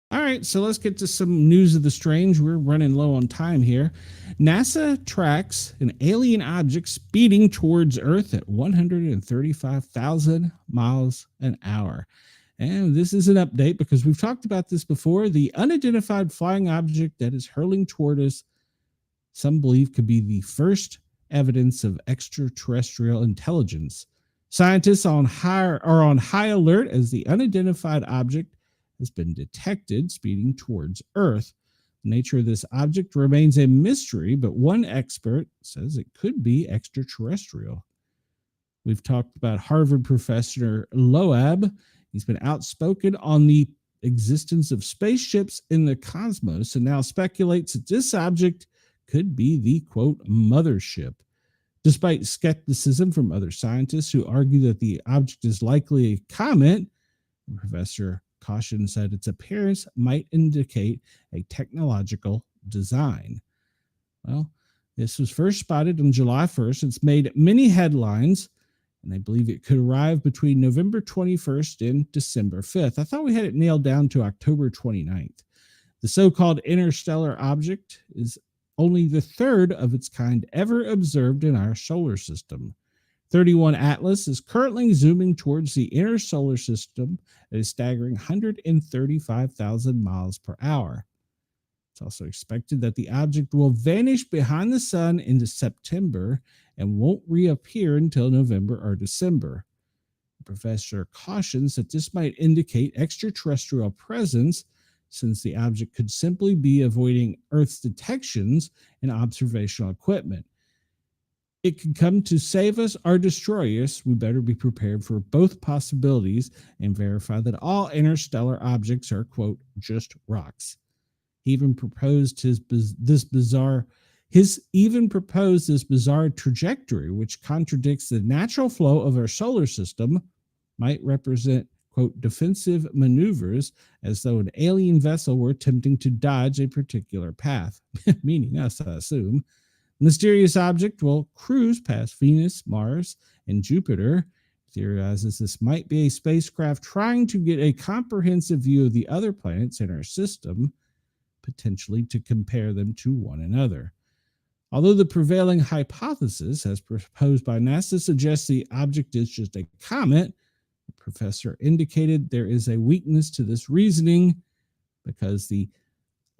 All right, so let's get to some news of the strange. We're running low on time here. NASA tracks an alien object speeding towards Earth at 135,000 miles an hour. And this is an update because we've talked about this before. The unidentified flying object that is hurling toward us, some believe could be the first evidence of extraterrestrial intelligence. Scientists are on high alert as the unidentified object has been detected speeding towards Earth. The nature of this object remains a mystery, but one expert says it could be extraterrestrial. We've talked about Harvard professor Loeb. He's been outspoken on the existence of spaceships in the cosmos and now speculates that this object could be the, quote, mothership. Despite skepticism from other scientists who argue that the object is likely a comet, Professor Caution said its appearance might indicate a technological design. Well, this was first spotted on July 1st. It's made many headlines, and I believe it could arrive between November 21st and December 5th. I thought we had it nailed down to October 29th. The so-called interstellar object is only the third of its kind ever observed in our solar system. 31 Atlas is currently zooming towards the inner solar system at a staggering 135,000 miles per hour. It's also expected that the object will vanish behind the sun into September and won't reappear until November or December. Professor cautions that this might indicate extraterrestrial presence, since the object could simply be avoiding Earth's detections and observational equipment. It could come to save us or destroy us. We better be prepared for both possibilities and verify that all interstellar objects are, quote, just rocks. He even proposed this bizarre trajectory, which contradicts the natural flow of our solar system, might represent, quote, defensive maneuvers, as though an alien vessel were attempting to dodge a particular path, meaning us, I assume. The mysterious object will cruise past Venus, Mars, and Jupiter. Theorizes this might be a spacecraft trying to get a comprehensive view of the other planets in our system, potentially to compare them to one another. Although the prevailing hypothesis, as proposed by NASA, suggests the object is just a comet, the professor indicated there is a weakness to this reasoning because the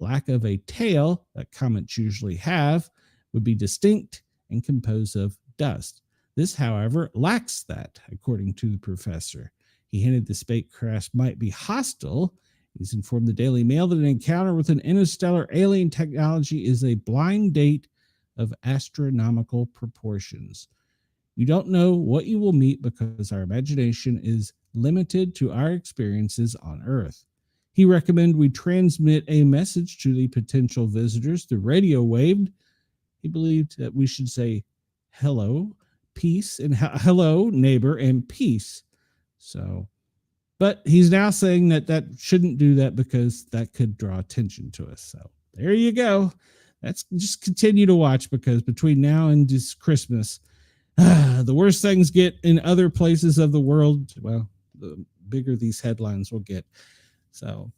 lack of a tail that comets usually have would be distinct and composed of dust. This, however, lacks that, according to the professor. He hinted the spacecraft might be hostile. He's informed the Daily Mail that an encounter with an interstellar alien technology is a blind date of astronomical proportions. You don't know what you will meet because our imagination is limited to our experiences on Earth. He recommended we transmit a message to the potential visitors through radio wave. He believed that we should say hello, peace, and hello, neighbor, and peace. So, but he's now saying that shouldn't do that because that could draw attention to us. So there you go. That's just continue to watch, because between now and this Christmas, the worse things get in other places of the world, well, the bigger these headlines will get. So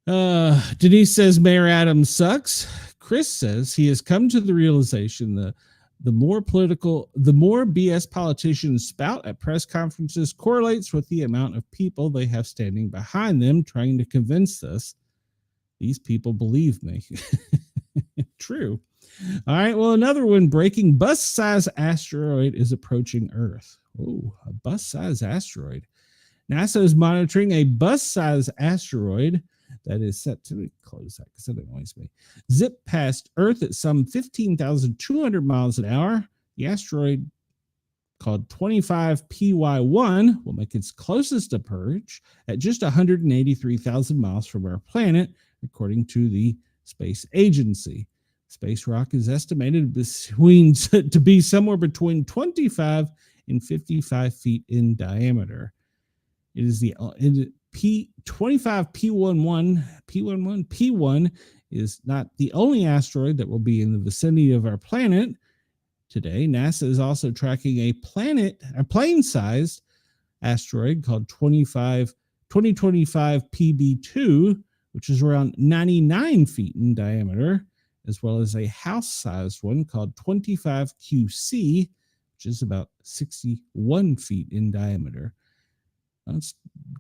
Denise says Mayor Adams sucks. Chris says he has come to the realization the more BS politicians spout at press conferences correlates with the amount of people they have standing behind them trying to convince us these people believe me. True. All right. Well, another one, breaking bus-sized asteroid is approaching Earth. Oh, a bus-sized asteroid. NASA is monitoring a bus-sized asteroid that is set to close that because it annoys me. Zip past Earth at some 15,200 miles an hour. The asteroid, called 25PY1, will make its closest approach at just 183,000 miles from our planet, according to the space agency. Space rock is estimated to be somewhere between 25 and 55 feet in diameter. It is the P25 P1 is not the only asteroid that will be in the vicinity of our planet today. NASA is also tracking a plane-sized asteroid called 2025 PB2, which is around 99 feet in diameter, as well as a house-sized one called 25 QC, which is about 61 feet in diameter. That's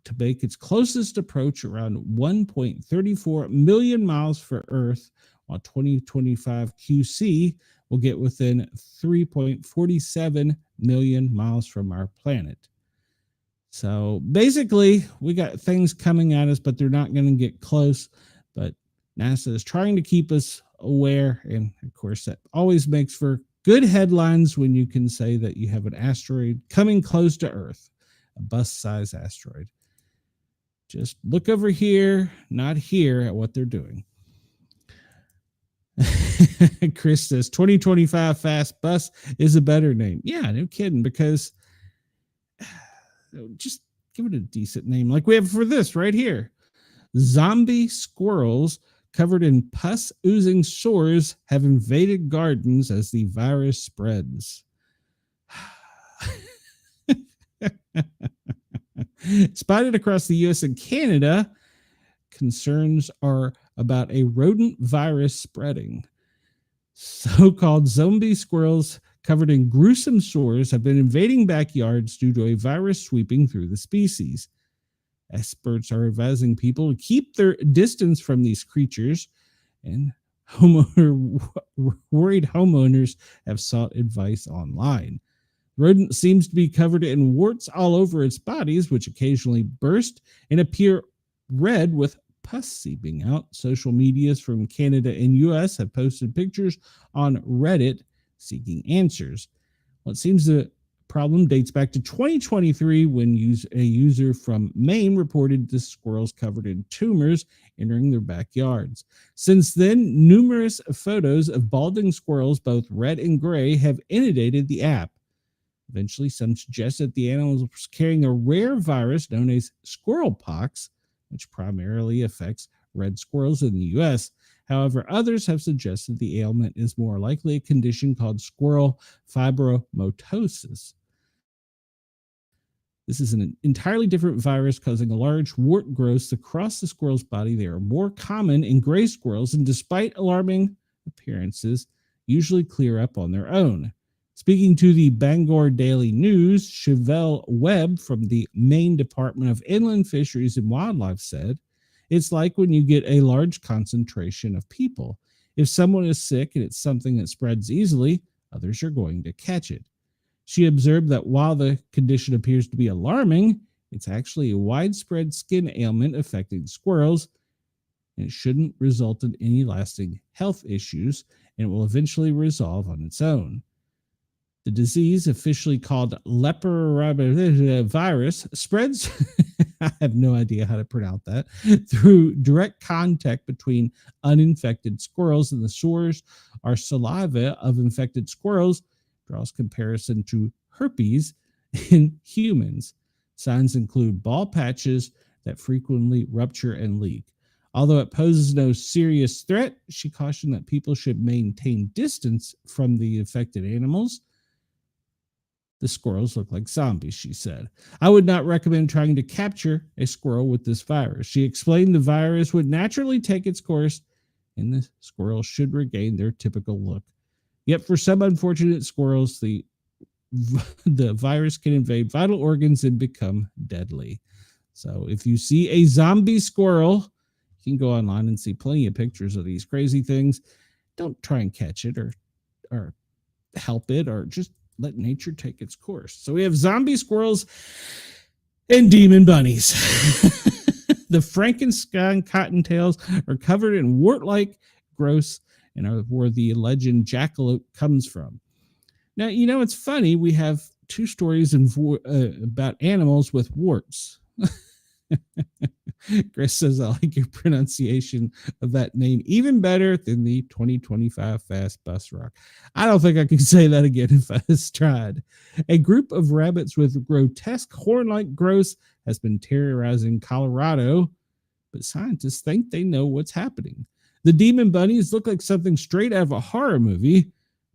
to make its closest approach around 1.34 million miles for Earth, while 2025 QC will get within 3.47 million miles from our planet. So basically, we got things coming at us, but they're not going to get close. But NASA is trying to keep us aware. And of course, that always makes for good headlines when you can say that you have an asteroid coming close to Earth, a bus-sized asteroid. Just look over here, not here, at what they're doing. Chris says 2025 Fast Bus is a better name. Yeah, no kidding, because just give it a decent name like we have for this right here. Zombie squirrels covered in pus-oozing sores have invaded gardens as the virus spreads. Spotted across the U.S. and Canada, concerns are about a rodent virus spreading. So-called zombie squirrels covered in gruesome sores have been invading backyards due to a virus sweeping through the species. Experts are advising people to keep their distance from these creatures, and worried homeowners have sought advice online. Rodent seems to be covered in warts all over its bodies, which occasionally burst and appear red with pus seeping out. Social medias from Canada and US have posted pictures on Reddit seeking answers. Well, it seems the problem dates back to 2023 when a user from Maine reported the squirrels covered in tumors entering their backyards. Since then, numerous photos of balding squirrels, both red and gray, have inundated the app. Eventually, some suggest that the animal was carrying a rare virus known as squirrel pox, which primarily affects red squirrels in the U.S. However, others have suggested the ailment is more likely a condition called squirrel fibromatosis. This is an entirely different virus causing a large wart growth across the squirrel's body. They are more common in gray squirrels, and despite alarming appearances, usually clear up on their own. Speaking to the Bangor Daily News, Chevelle Webb from the Maine Department of Inland Fisheries and Wildlife said, "It's like when you get a large concentration of people. If someone is sick and it's something that spreads easily, others are going to catch it." She observed that while the condition appears to be alarming, it's actually a widespread skin ailment affecting squirrels, and it shouldn't result in any lasting health issues, and it will eventually resolve on its own. The disease, officially called leprovirus, spreads, I have no idea how to pronounce that, through direct contact between uninfected squirrels, and the sores or saliva of infected squirrels draws comparison to herpes in humans. Signs include bald patches that frequently rupture and leak. Although it poses no serious threat, she cautioned that people should maintain distance from the affected animals. The squirrels look like zombies, she said. "I would not recommend trying to capture a squirrel with this virus." She explained the virus would naturally take its course and the squirrels should regain their typical look. Yet for some unfortunate squirrels, the virus can invade vital organs and become deadly. So if you see a zombie squirrel, you can go online and see plenty of pictures of these crazy things. Don't try and catch it or help it, or just let nature take its course. So we have zombie squirrels and demon bunnies. The Frankenstein cottontails are covered in wart-like growths and are where the legend jackalope comes from. Now, you know, it's funny. We have two stories about animals with warts. Chris says, I like your pronunciation of that name even better than the 2025 Fast Bus Rock. I don't think I could say that again if I was tried. A group of rabbits with grotesque horn-like growths has been terrorizing Colorado, but scientists think they know what's happening. The demon bunnies look like something straight out of a horror movie,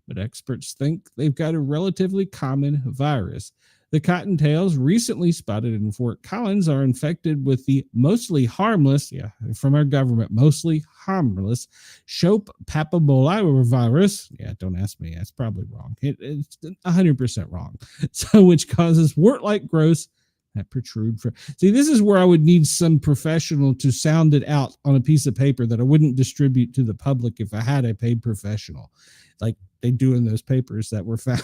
but experts think they've got a relatively common virus. The cottontails, recently spotted in Fort Collins, are infected with the mostly harmless, from our government, mostly harmless, Shope papillomavirus. Yeah, don't ask me. That's probably wrong. It's 100% wrong. So, which causes wart-like growths that protrude from. See, this is where I would need some professional to sound it out on a piece of paper that I wouldn't distribute to the public if I had a paid professional, like they do in those papers that were found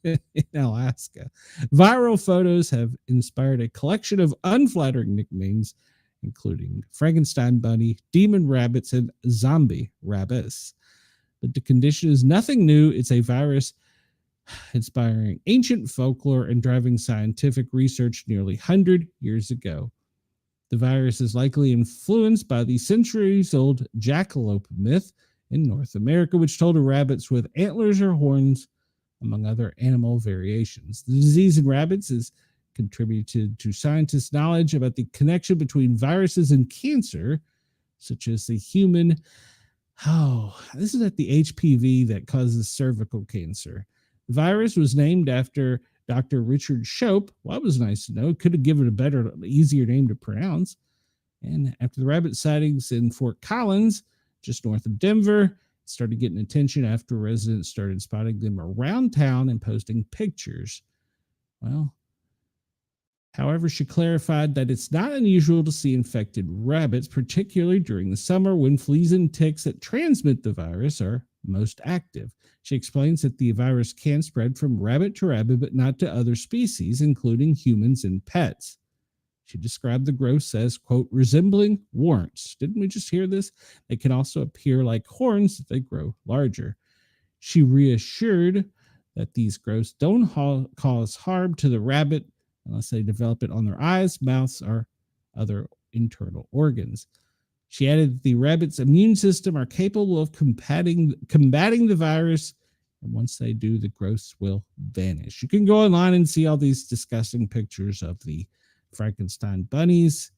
in Alaska. Viral photos have inspired a collection of unflattering nicknames, including Frankenstein bunny, demon rabbits, and zombie rabbits. But the condition is nothing new. It's a virus inspiring ancient folklore and driving scientific research nearly 100 years ago. The virus is likely influenced by the centuries-old jackalope myth in North America, which told of rabbits with antlers or horns, among other animal variations. The disease in rabbits has contributed to scientists' knowledge about the connection between viruses and cancer, such as the human, this is at the HPV that causes cervical cancer. The virus was named after Dr. Richard Shope. Well, that was nice to know. Could have given it a better, easier name to pronounce. And after the rabbit sightings in Fort Collins, just north of Denver, it started getting attention after residents started spotting them around town and posting pictures. Well, however, she clarified that it's not unusual to see infected rabbits, particularly during the summer when fleas and ticks that transmit the virus are most active. She explains that the virus can spread from rabbit to rabbit, but not to other species, including humans and pets. She described the growths as, quote, resembling warts. Didn't we just hear this? They can also appear like horns if they grow larger. She reassured that these growths don't cause harm to the rabbit unless they develop it on their eyes, mouths, or other internal organs. She added that the rabbit's immune system are capable of combating the virus, and once they do, the growths will vanish. You can go online and see all these disgusting pictures of the Frankenstein bunnies.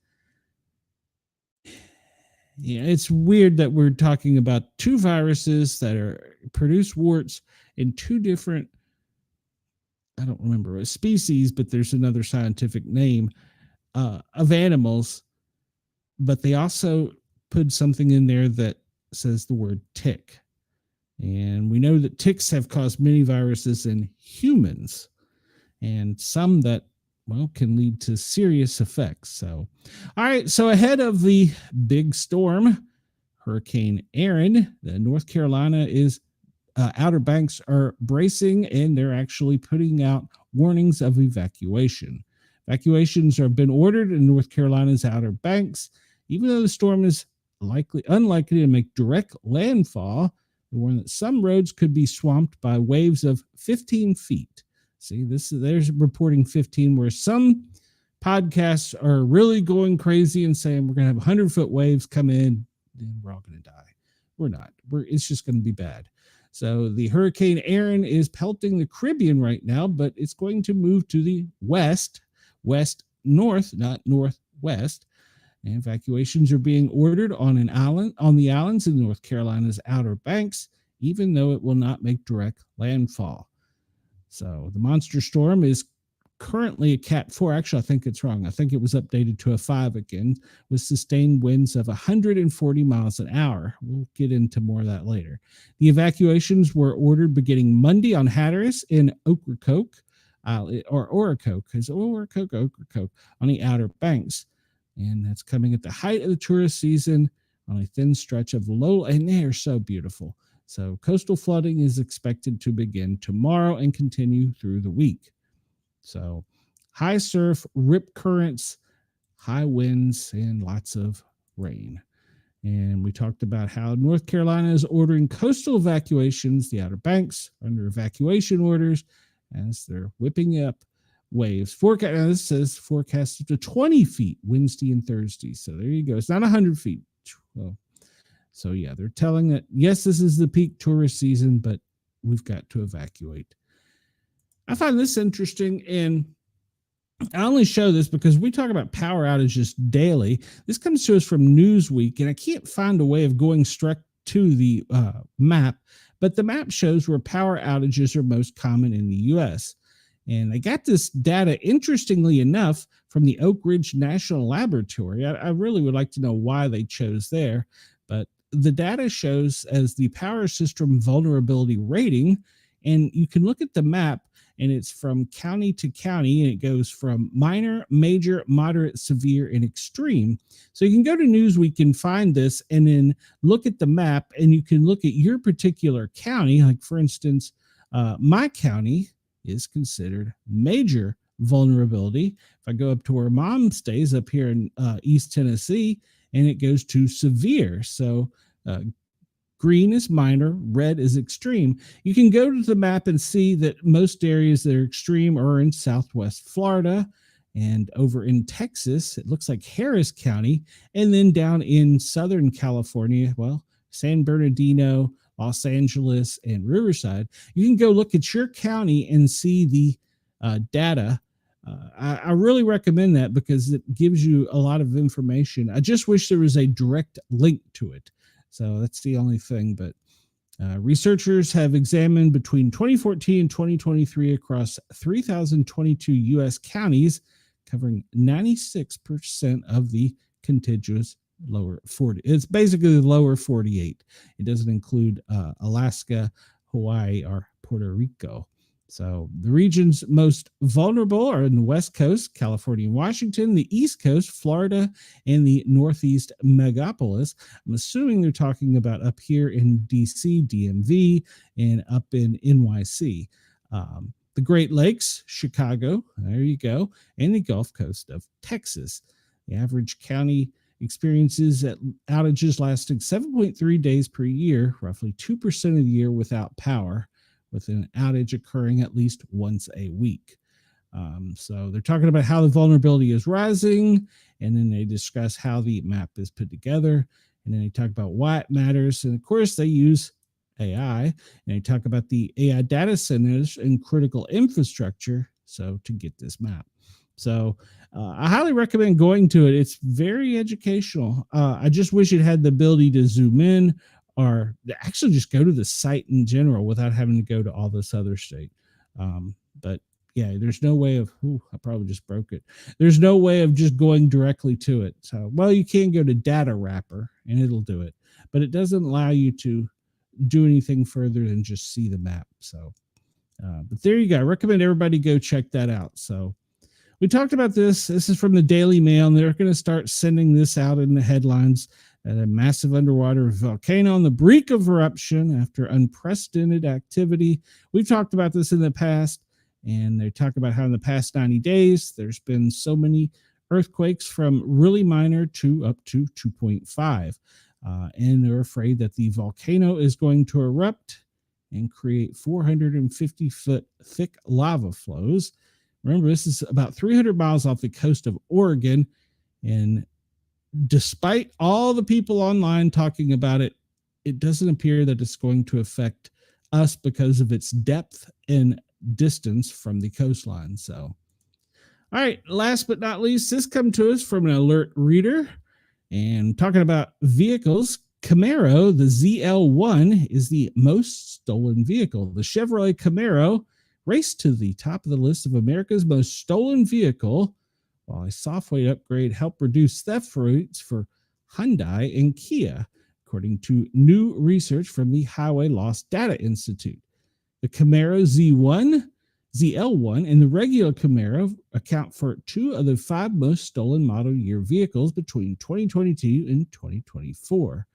Yeah, it's weird that we're talking about two viruses that produce warts in two different, I don't remember a species, but there's another scientific name of animals, but they also put something in there that says the word tick. And we know that ticks have caused many viruses in humans, and some that, well, can lead to serious effects. So, all right. So ahead of the big storm, Hurricane Aaron, the North Carolina Outer Banks are bracing, and they're actually putting out warnings of evacuation. Evacuations have been ordered in North Carolina's Outer Banks, even though the storm is unlikely to make direct landfall. They warn that some roads could be swamped by waves of 15 feet. See, there's reporting 15, where some podcasts are really going crazy and saying we're going to have 100-foot waves come in and we're all going to die. We're not. It's just going to be bad. So the Hurricane Aaron is pelting the Caribbean right now, but it's going to move to the north, not northwest. And evacuations are being ordered on the islands in North Carolina's Outer Banks, even though it will not make direct landfall. So the monster storm is currently a Cat 4. Actually, I think it's wrong. I think it was updated to a 5 again, with sustained winds of 140 miles an hour. We'll get into more of that later. The evacuations were ordered beginning Monday on Hatteras in Ocracoke, Ocracoke, on the Outer Banks. And that's coming at the height of the tourist season on a thin stretch of low, and they are so beautiful. So coastal flooding is expected to begin tomorrow and continue through the week. So high surf, rip currents, high winds, and lots of rain. And we talked about how North Carolina is ordering coastal evacuations. The Outer Banks are under evacuation orders as they're whipping up waves. Forecast. Now this says forecast up to 20 feet Wednesday and Thursday. So there you go. It's not 100 feet. Well, so yeah, they're telling that yes, this is the peak tourist season, but we've got to evacuate. I find this interesting, and I only show this because we talk about power outages daily. This comes to us from Newsweek, and I can't find a way of going straight to the map, but the map shows where power outages are most common in the U.S. And I got this data, interestingly enough, from the Oak Ridge National Laboratory. I really would like to know why they chose there, but the data shows as the power system vulnerability rating, and you can look at the map, and it's from county to county, and it goes from minor, major, moderate, severe, and extreme. So you can go to Newsweek and find this, and then look at the map, and you can look at your particular county. Like, for instance, my county is considered major vulnerability. If I go up to where Mom stays up here in East Tennessee, and it goes to severe. So green is minor, red is extreme. You can go to the map and see that most areas that are extreme are in Southwest Florida, and over in Texas, it looks like Harris County, and then down in Southern California, well, San Bernardino, Los Angeles, and Riverside. You can go look at your county and see the data. I really recommend that because it gives you a lot of information. I just wish there was a direct link to it. So that's the only thing. But researchers have examined between 2014 and 2023 across 3,022 U.S. counties, covering 96% of the contiguous lower 40. It's basically the lower 48. It doesn't include Alaska, Hawaii, or Puerto Rico. So the regions most vulnerable are in the West Coast, California and Washington, the East Coast, Florida, and the Northeast megapolis. I'm assuming they're talking about up here in DC, DMV, and up in NYC. The Great Lakes, Chicago, there you go, and the Gulf Coast of Texas. The average county experiences outages lasting 7.3 days per year, roughly 2% of the year without power, with an outage occurring at least once a week. So they're talking about how the vulnerability is rising, and then they discuss how the map is put together, and then they talk about why it matters. And of course, they use AI, and they talk about the AI data centers and critical infrastructure, so to get this map. So I highly recommend going to it. It's very educational. I just wish it had the ability to zoom in, or actually just go to the site in general without having to go to all this other state. But yeah, there's no way of, I probably just broke it. There's no way of just going directly to it. So, well, you can go to Data Wrapper and it'll do it, but it doesn't allow you to do anything further than just see the map. So, but there you go. I recommend everybody go check that out. So we talked about this. This is from the Daily Mail, and they're going to start sending this out in the headlines. At a massive underwater volcano on the brink of eruption after unprecedented activity. We've talked about this in the past, and they talk about how in the past 90 days, there's been so many earthquakes from really minor to up to 2.5. And they're afraid that the volcano is going to erupt and create 450-foot thick lava flows. Remember, this is about 300 miles off the coast of Oregon, and despite all the people online talking about it, it doesn't appear that it's going to affect us because of its depth and distance from the coastline. So, all right, last but not least, this comes to us from an alert reader, and talking about vehicles. Camaro, the ZL1, is the most stolen vehicle. The Chevrolet Camaro raced to the top of the list of America's most stolen vehicle, while a software upgrade helped reduce theft rates for Hyundai and Kia, according to new research from the Highway Loss Data Institute. The Camaro ZL1, and the regular Camaro account for 2 of the 5 most stolen model year vehicles between 2022 and 2024.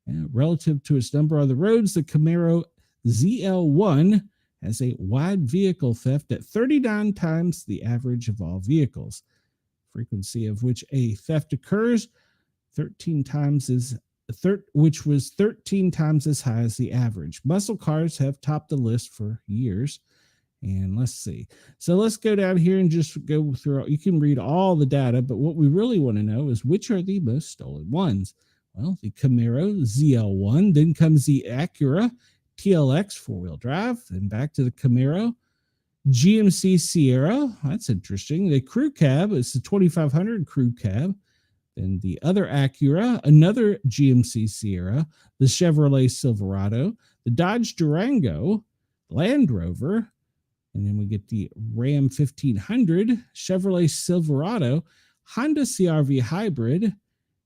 And relative to its number on the roads, the Camaro ZL1 has a wide vehicle theft at 39 times the average of all vehicles. Frequency of which a theft occurs 13 times which was 13 times as high as the average. Muscle cars have topped the list for years. And let's see. So let's go down here and just go through. You can read all the data, but what we really want to know is which are the most stolen ones. Well, the Camaro ZL1, then comes the Acura TLX four-wheel drive, then back to the Camaro. GMC Sierra, that's interesting. The crew cab is the 2500 crew cab. Then the other Acura, another GMC Sierra, the Chevrolet Silverado, the Dodge Durango, Land Rover, and then we get the Ram 1500, Chevrolet Silverado, Honda CRV Hybrid,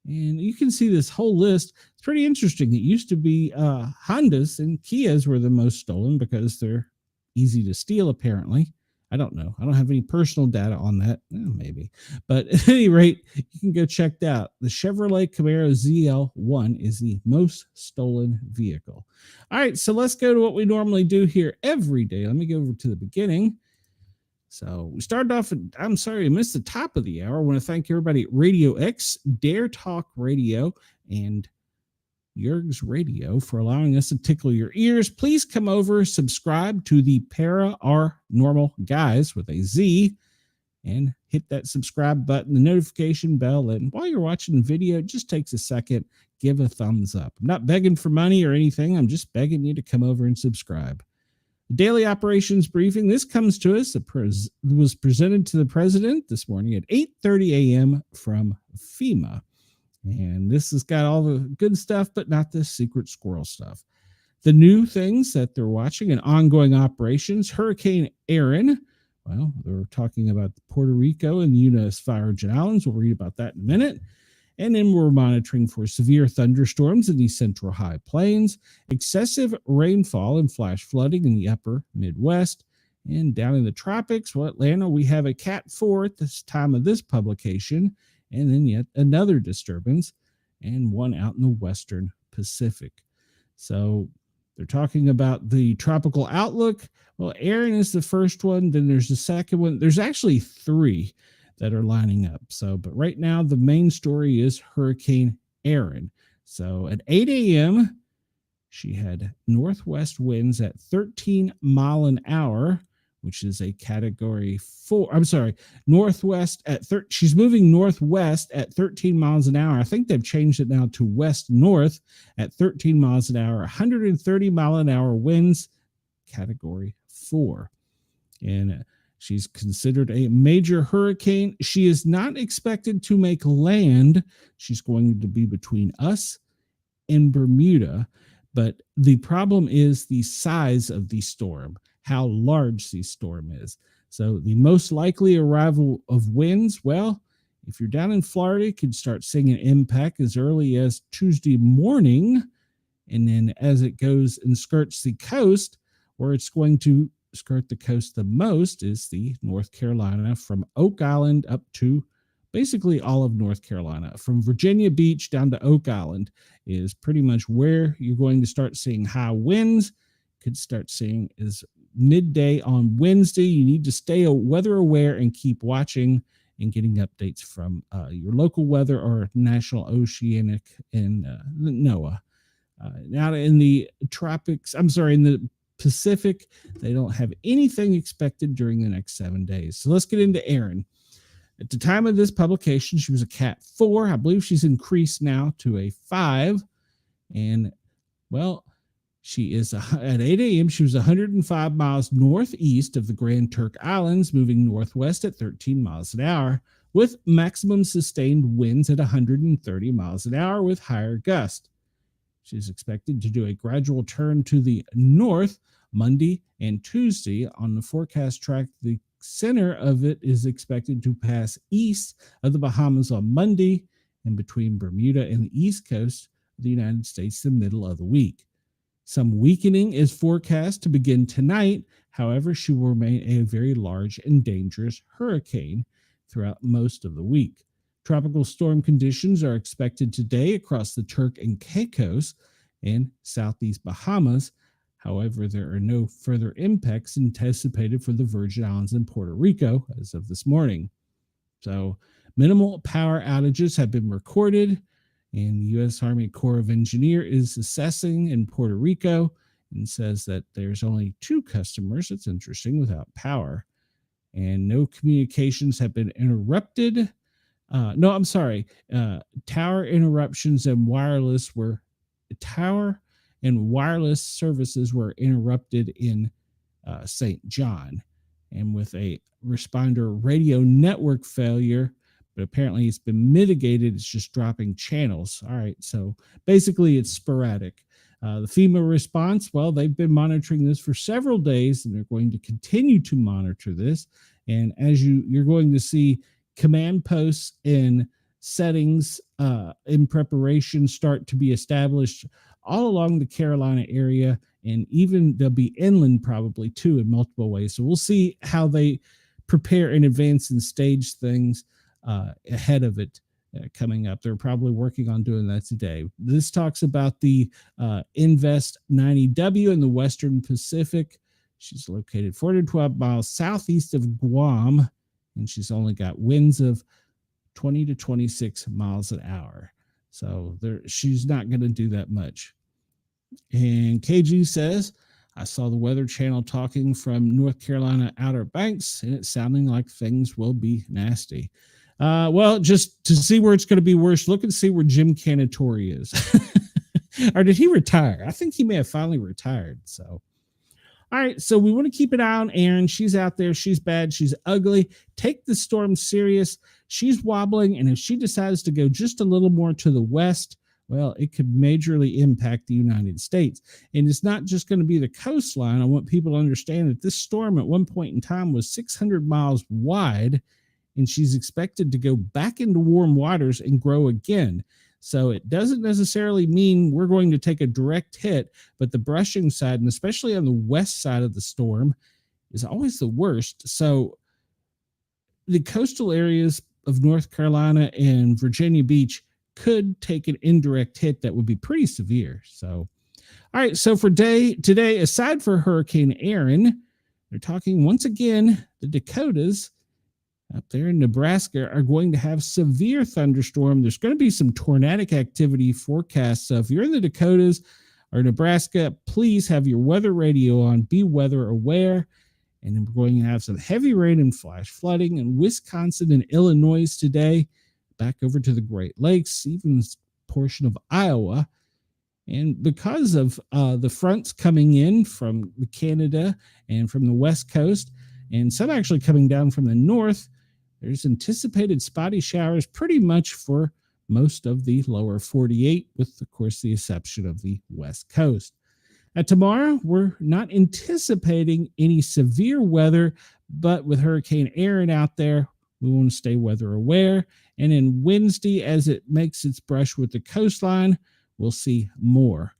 and you can see this whole list. It's pretty interesting. It used to be Hondas and Kias were the most stolen because they're easy to steal, apparently. I don't know. I don't have any personal data on that. Maybe. But at any rate, you can go check that out. The Chevrolet Camaro ZL1 is the most stolen vehicle. All right, so let's go to what we normally do here every day. Let me go over to the beginning. So we started off, I'm sorry I missed the top of the hour. I want to thank everybody at Radio X, Dare Talk Radio, and Yerg's Radio for allowing us to tickle your ears. Please come over, subscribe to the Paranormal Guys with a Z, and hit that subscribe button, the notification bell. And while you're watching the video, it just takes a second, give a thumbs up. I'm not begging for money or anything. I'm just begging you to come over and subscribe. Daily operations briefing. This comes to us. It was presented to the president this morning at 8:30 a.m. from FEMA. And this has got all the good stuff, but not the secret squirrel stuff. The new things that they're watching and ongoing operations. Hurricane Aaron. Well, they're talking about Puerto Rico and the U.S. Virgin Islands. We'll read about that in a minute. And then we're monitoring for severe thunderstorms in the central high plains, excessive rainfall and flash flooding in the upper Midwest. And down in the tropics, well, Atlanta, we have a Cat 4 at this time of this publication, and then yet another disturbance, and one out in the western Pacific. So they're talking about the tropical outlook. Well, Aaron is the first one. Then there's the second one. There's actually three that are lining up. So, but right now the main story is Hurricane Aaron. So at 8 a.m., she had northwest winds at 13 mile an hour, which is a category 4. I'm sorry, northwest at she's moving northwest at 13 miles an hour. I think they've changed it now to west north at 13 miles an hour, 130 mile an hour winds, category 4. And she's considered a major hurricane. She is not expected to make land. She's going to be between us and Bermuda. But the problem is the size of the storm, how large the storm is. So the most likely arrival of winds, well, if you're down in Florida, you can start seeing an impact as early as Tuesday morning. And then as it goes and skirts the coast, where it's going to skirt the coast the most is the North Carolina, from Oak Island up to basically all of North Carolina. From Virginia Beach down to Oak Island is pretty much where you're going to start seeing high winds. Could start seeing is midday on Wednesday. You need to stay weather aware and keep watching and getting updates from your local weather or National Oceanic and NOAA. Now in the tropics, in the Pacific, they don't have anything expected during the next 7 days. So let's get into Aaron. At the time of this publication, she was a Cat 4. I believe she's increased now to a 5. And, well, she is at 8 a.m. She was 105 miles northeast of the Grand Turk Islands, moving northwest at 13 miles an hour, with maximum sustained winds at 130 miles an hour with higher gusts. She's expected to do a gradual turn to the north Monday and Tuesday. On the forecast track, the center of it is expected to pass east of the Bahamas on Monday and between Bermuda and the east coast of the United States the middle of the week. Some weakening is forecast to begin tonight. However, she will remain a very large and dangerous hurricane throughout most of the week. Tropical storm conditions are expected today across the Turk and Caicos and southeast Bahamas. However, there are no further impacts anticipated for the Virgin Islands and Puerto Rico as of this morning. So minimal power outages have been recorded, and the U.S. Army Corps of Engineers is assessing in Puerto Rico and says that there's only 2 customers. It's interesting, without power, and no communications have been interrupted. No, I'm sorry. Tower interruptions and tower and wireless services were interrupted in St. John, and with a responder radio network failure, but apparently it's been mitigated. It's just dropping channels. All right, so basically it's sporadic. The FEMA response, well, they've been monitoring this for several days, and they're going to continue to monitor this. And as you're going to see command posts and settings in preparation start to be established all along the Carolina area, and even they'll be inland probably too in multiple ways. So we'll see how they prepare in advance and stage things ahead of it coming up. They're probably working on doing that today. This talks about the Invest 90W in the Western Pacific. She's located 412 miles southeast of Guam, and she's only got winds of 20 to 26 miles an hour. So she's not going to do that much. And KG says, I saw the Weather Channel talking from North Carolina Outer Banks, and it's sounding like things will be nasty. Well, just to see where it's going to be worse, look and see where Jim Canatori is. Or did he retire? I think he may have finally retired. So, all right. So we want to keep an eye on Erin. She's out there. She's bad. She's ugly. Take the storm serious. She's wobbling. And if she decides to go just a little more to the west, well, it could majorly impact the United States. And it's not just going to be the coastline. I want people to understand that this storm at one point in time was 600 miles wide, and she's expected to go back into warm waters and grow again. So it doesn't necessarily mean we're going to take a direct hit, but the brushing side, and especially on the west side of the storm, is always the worst. So the coastal areas of North Carolina and Virginia Beach could take an indirect hit that would be pretty severe. So, all right. So for today, aside for Hurricane Erin, they're talking once again, the Dakotas up there in Nebraska are going to have severe thunderstorm. There's going to be some tornadic activity forecast. So if you're in the Dakotas or Nebraska, please have your weather radio on, be weather aware. And then we're going to have some heavy rain and flash flooding in Wisconsin and Illinois today, back over to the Great Lakes, even this portion of Iowa. And because of the fronts coming in from Canada and from the West Coast, and some actually coming down from the north, there's anticipated spotty showers pretty much for most of the lower 48, with, of course, the exception of the West Coast. Tomorrow, we're not anticipating any severe weather, but with Hurricane Erin out there, we want to stay weather aware. And then Wednesday, as it makes its brush with the coastline, we'll see more.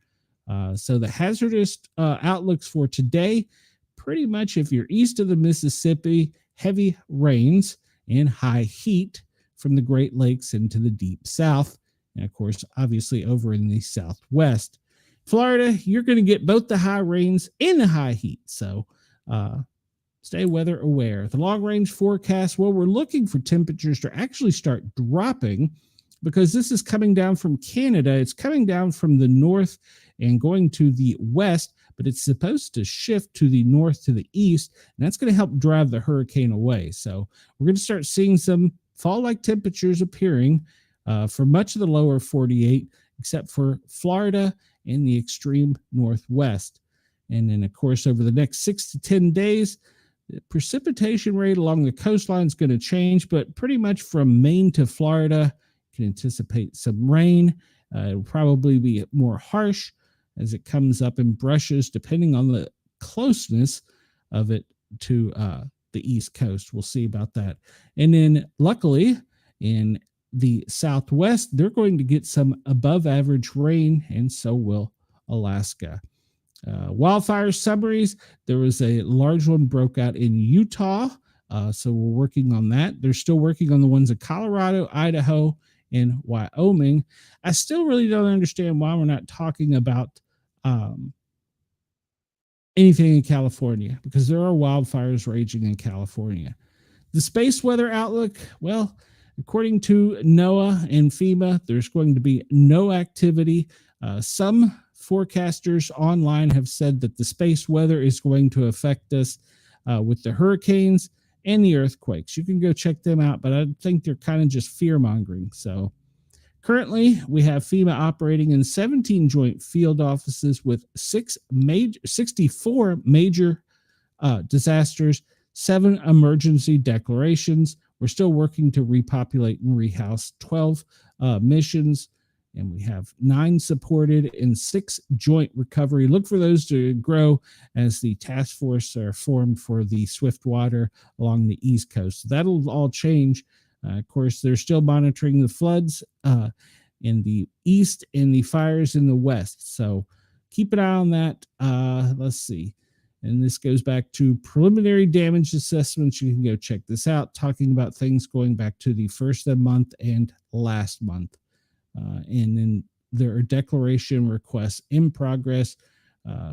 So the hazardous outlooks for today, pretty much if you're east of the Mississippi, heavy rains and high heat from the Great Lakes into the deep south. And of course, obviously over in the southwest. Florida, you're going to get both the high rains and the high heat. So stay weather aware. The long range forecast, well, we're looking for temperatures to actually start dropping because this is coming down from Canada. It's coming down from the north and going to the west, but it's supposed to shift to the north to the east, and that's going to help drive the hurricane away. So we're going to start seeing some fall-like temperatures appearing for much of the lower 48, except for Florida and the extreme northwest. And then, of course, over the next 6 to 10 days, the precipitation rate along the coastline is going to change, but pretty much from Maine to Florida, you can anticipate some rain. It'll probably be more harsh as it comes up in brushes, depending on the closeness of it to the East Coast. We'll see about that. And then luckily in the Southwest, they're going to get some above average rain, and so will Alaska. Wildfire summaries. There was a large one broke out in Utah. So we're working on that. They're still working on the ones in Colorado, Idaho, and Wyoming. I still really don't understand why we're not talking about anything in California, because there are wildfires raging in California. The space weather outlook, well, according to NOAA and FEMA, there's going to be no activity. Some forecasters online have said that the space weather is going to affect us with the hurricanes and the earthquakes. You can go check them out, but I think they're kind of just fear-mongering. So currently, we have FEMA operating in 17 joint field offices with 64 major disasters, 7 emergency declarations. We're still working to repopulate and rehouse 12 missions, and we have 9 supported and 6 joint recovery. Look for those to grow as the task force are formed for the swift water along the East Coast. So that'll all change. Of course, they're still monitoring the floods in the east and the fires in the west. So keep an eye on that. Let's see. And this goes back to preliminary damage assessments. You can go check this out, talking about things going back to the first of the month and last month. And then there are declaration requests in progress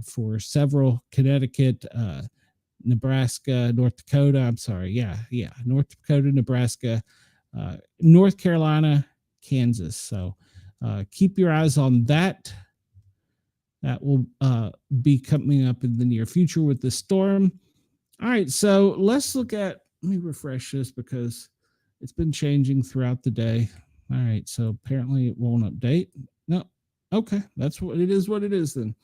for several Connecticut, Nebraska, North Dakota. North Dakota, Nebraska, North Carolina, Kansas. So keep your eyes on that. That will be coming up in the near future with the storm. All right, so let's look at, let me refresh this because it's been changing throughout the day. All right, so apparently it won't update. No, okay, that's what it is then.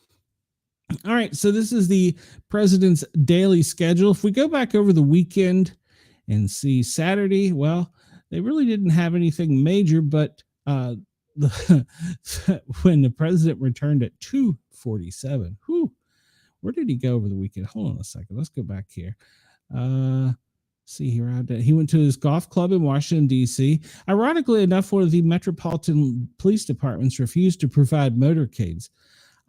All right, so this is the president's daily schedule. If we go back over the weekend and see Saturday, well, they really didn't have anything major, but when the president returned at 2:47, where did he go over the weekend? Hold on a second. Let's go back here. See here. He went to his golf club in Washington, D.C. Ironically enough, one of the metropolitan police departments refused to provide motorcades.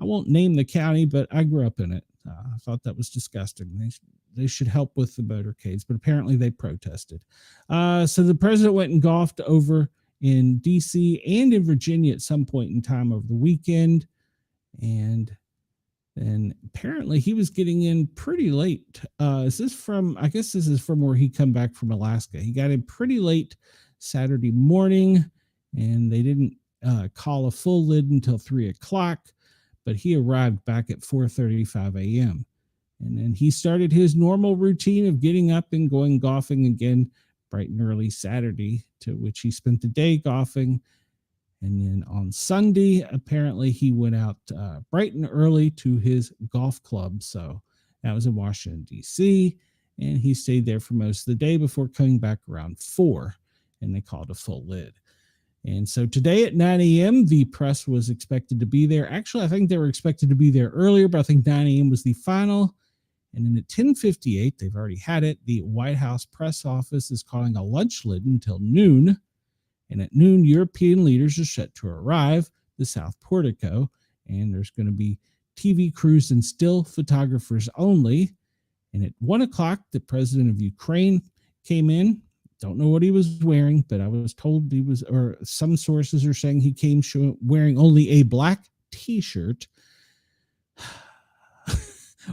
I won't name the county, but I grew up in it. I thought that was disgusting. They should help with the motorcades, but apparently they protested. So the president went and golfed over in D.C. and in Virginia at some point in time over the weekend. And then apparently he was getting in pretty late. I guess this is from where he come back from Alaska. He got in pretty late Saturday morning, and they didn't call a full lid until 3 o'clock, but he arrived back at 4:35 a.m. And then he started his normal routine of getting up and going golfing again bright and early Saturday, to which he spent the day golfing. And then on Sunday, apparently he went out bright and early to his golf club. So that was in Washington, D.C. And he stayed there for most of the day before coming back around 4, and they called a full lid. And so today at 9 a.m., the press was expected to be there. Actually, I think they were expected to be there earlier, but I think 9 a.m. was the final. And then at 10:58, they've already had it. The White House press office is calling a lunch lid until noon. And at noon, European leaders are set to arrive the South Portico. And there's going to be TV crews and still photographers only. And at 1 o'clock, the president of Ukraine came in. Don't know what he was wearing, but I was told he was, or some sources are saying he came wearing only a black T-shirt.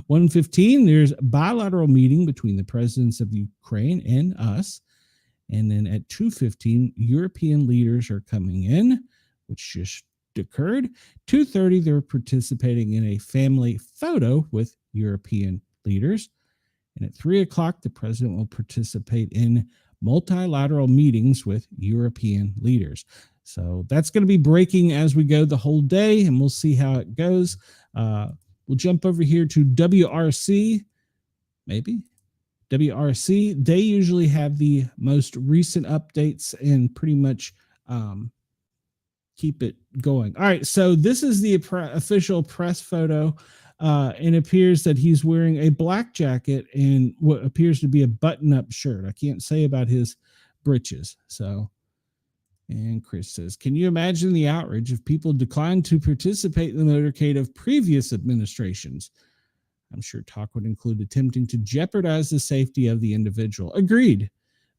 1:15, there's a bilateral meeting between the presidents of Ukraine and us. And then at 2:15, European leaders are coming in, which just occurred. 2:30, they're participating in a family photo with European leaders. And at 3 o'clock, the president will participate in multilateral meetings with European leaders. So that's going to be breaking as we go the whole day, and we'll see how it goes. We'll jump over here to WRC, maybe. WRC, they usually have the most recent updates and pretty much keep it going. All right, so this is the official press photo. And it appears that he's wearing a black jacket and what appears to be a button-up shirt. I can't say about his breeches. So, and Chris says, can you imagine the outrage if people declined to participate in the motorcade of previous administrations? I'm sure talk would include attempting to jeopardize the safety of the individual. Agreed.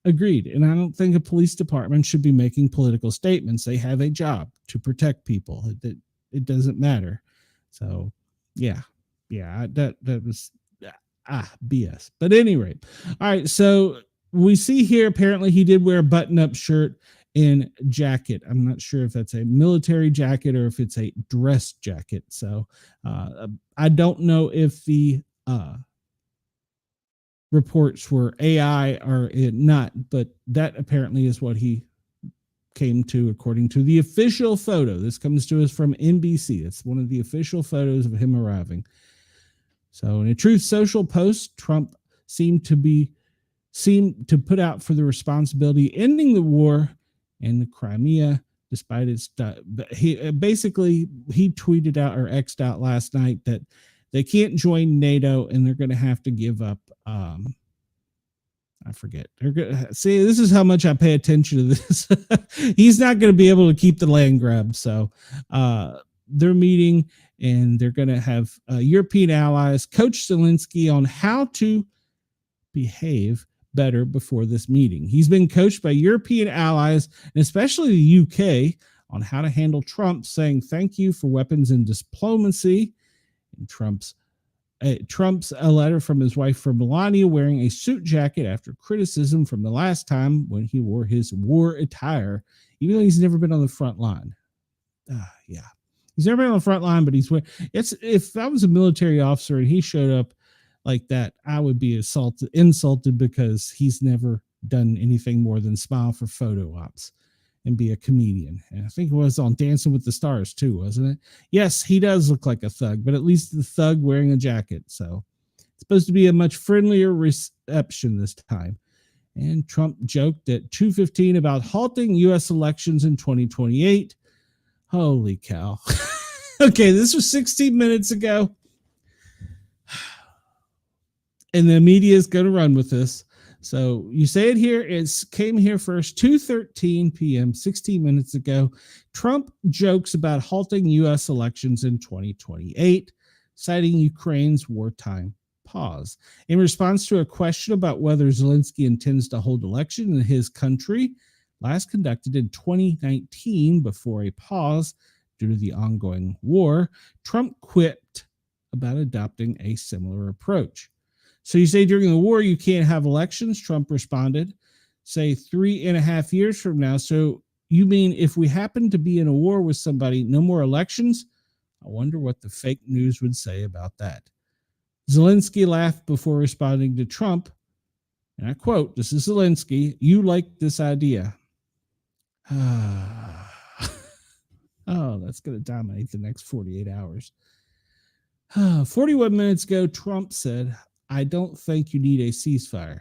And I don't think a police department should be making political statements. They have a job to protect people. It doesn't matter. So, yeah, that was BS. But at any rate, all right. So we see here, apparently he did wear a button-up shirt, in jacket. I'm not sure if that's a military jacket or if it's a dress jacket. So I don't know if the reports were AI or not, but that apparently is what he came to according to the official photo. This comes to us from NBC. It's one of the official photos of him arriving. So in a Truth Social post, Trump seemed to put out for the responsibility ending the war in the Crimea, despite its he tweeted out or X'd out last night that they can't join NATO and they're going to have to give up. I forget. See, this is how much I pay attention to this. He's not going to be able to keep the land grab. So they're meeting and they're going to have European allies coach Zelensky on how to behave better before this meeting. He's been coached by European allies, and especially the UK, on how to handle Trump, saying thank you for weapons and diplomacy. And Trump's a letter from his wife from Melania wearing a suit jacket after criticism from the last time when he wore his war attire, even though he's never been on the front line. Yeah, he's never been on the front line, but if I was a military officer and he showed up like that, I would be insulted because he's never done anything more than smile for photo ops and be a comedian. And I think it was on Dancing with the Stars too, wasn't it? Yes, he does look like a thug, but at least the thug wearing a jacket. So it's supposed to be a much friendlier reception this time. And Trump joked at 2:15 about halting U.S. elections in 2028. Holy cow. Okay, this was 16 minutes ago. And the media is going to run with this. So you say it here. It came here first, 2:13 p.m., 16 minutes ago. Trump jokes about halting U.S. elections in 2028, citing Ukraine's wartime pause. In response to a question about whether Zelensky intends to hold election in his country, last conducted in 2019 before a pause due to the ongoing war, Trump quipped about adopting a similar approach. So you say during the war you can't have elections? Trump responded, say 3.5 years from now. So you mean if we happen to be in a war with somebody, no more elections? I wonder what the fake news would say about that. Zelensky laughed before responding to Trump, and I quote, this is Zelensky, you like this idea. Oh, that's going to dominate the next 48 hours. 41 minutes ago, Trump said, I don't think you need a ceasefire.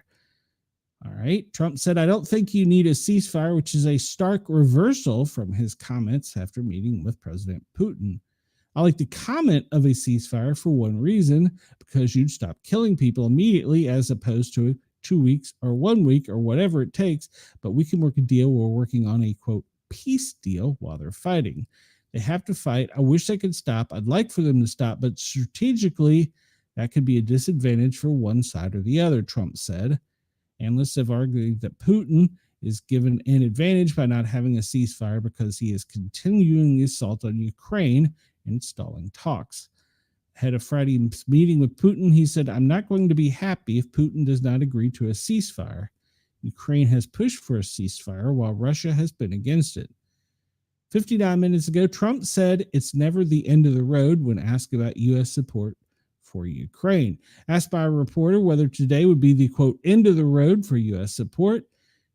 All right. Trump said, I don't think you need a ceasefire, which is a stark reversal from his comments after meeting with President Putin. I like the comment of a ceasefire for one reason, because you'd stop killing people immediately as opposed to 2 weeks or 1 week or whatever it takes. But we can work a deal. We're working on a, quote, peace deal while they're fighting. They have to fight. I wish they could stop. I'd like for them to stop, but strategically, that could be a disadvantage for one side or the other, Trump said. Analysts have argued that Putin is given an advantage by not having a ceasefire because he is continuing the assault on Ukraine and stalling talks. Ahead of Friday's meeting with Putin, he said, I'm not going to be happy if Putin does not agree to a ceasefire. Ukraine has pushed for a ceasefire while Russia has been against it. 59 minutes ago, Trump said it's never the end of the road when asked about U.S. support for Ukraine. Asked by a reporter whether today would be the, quote, end of the road for U.S. support,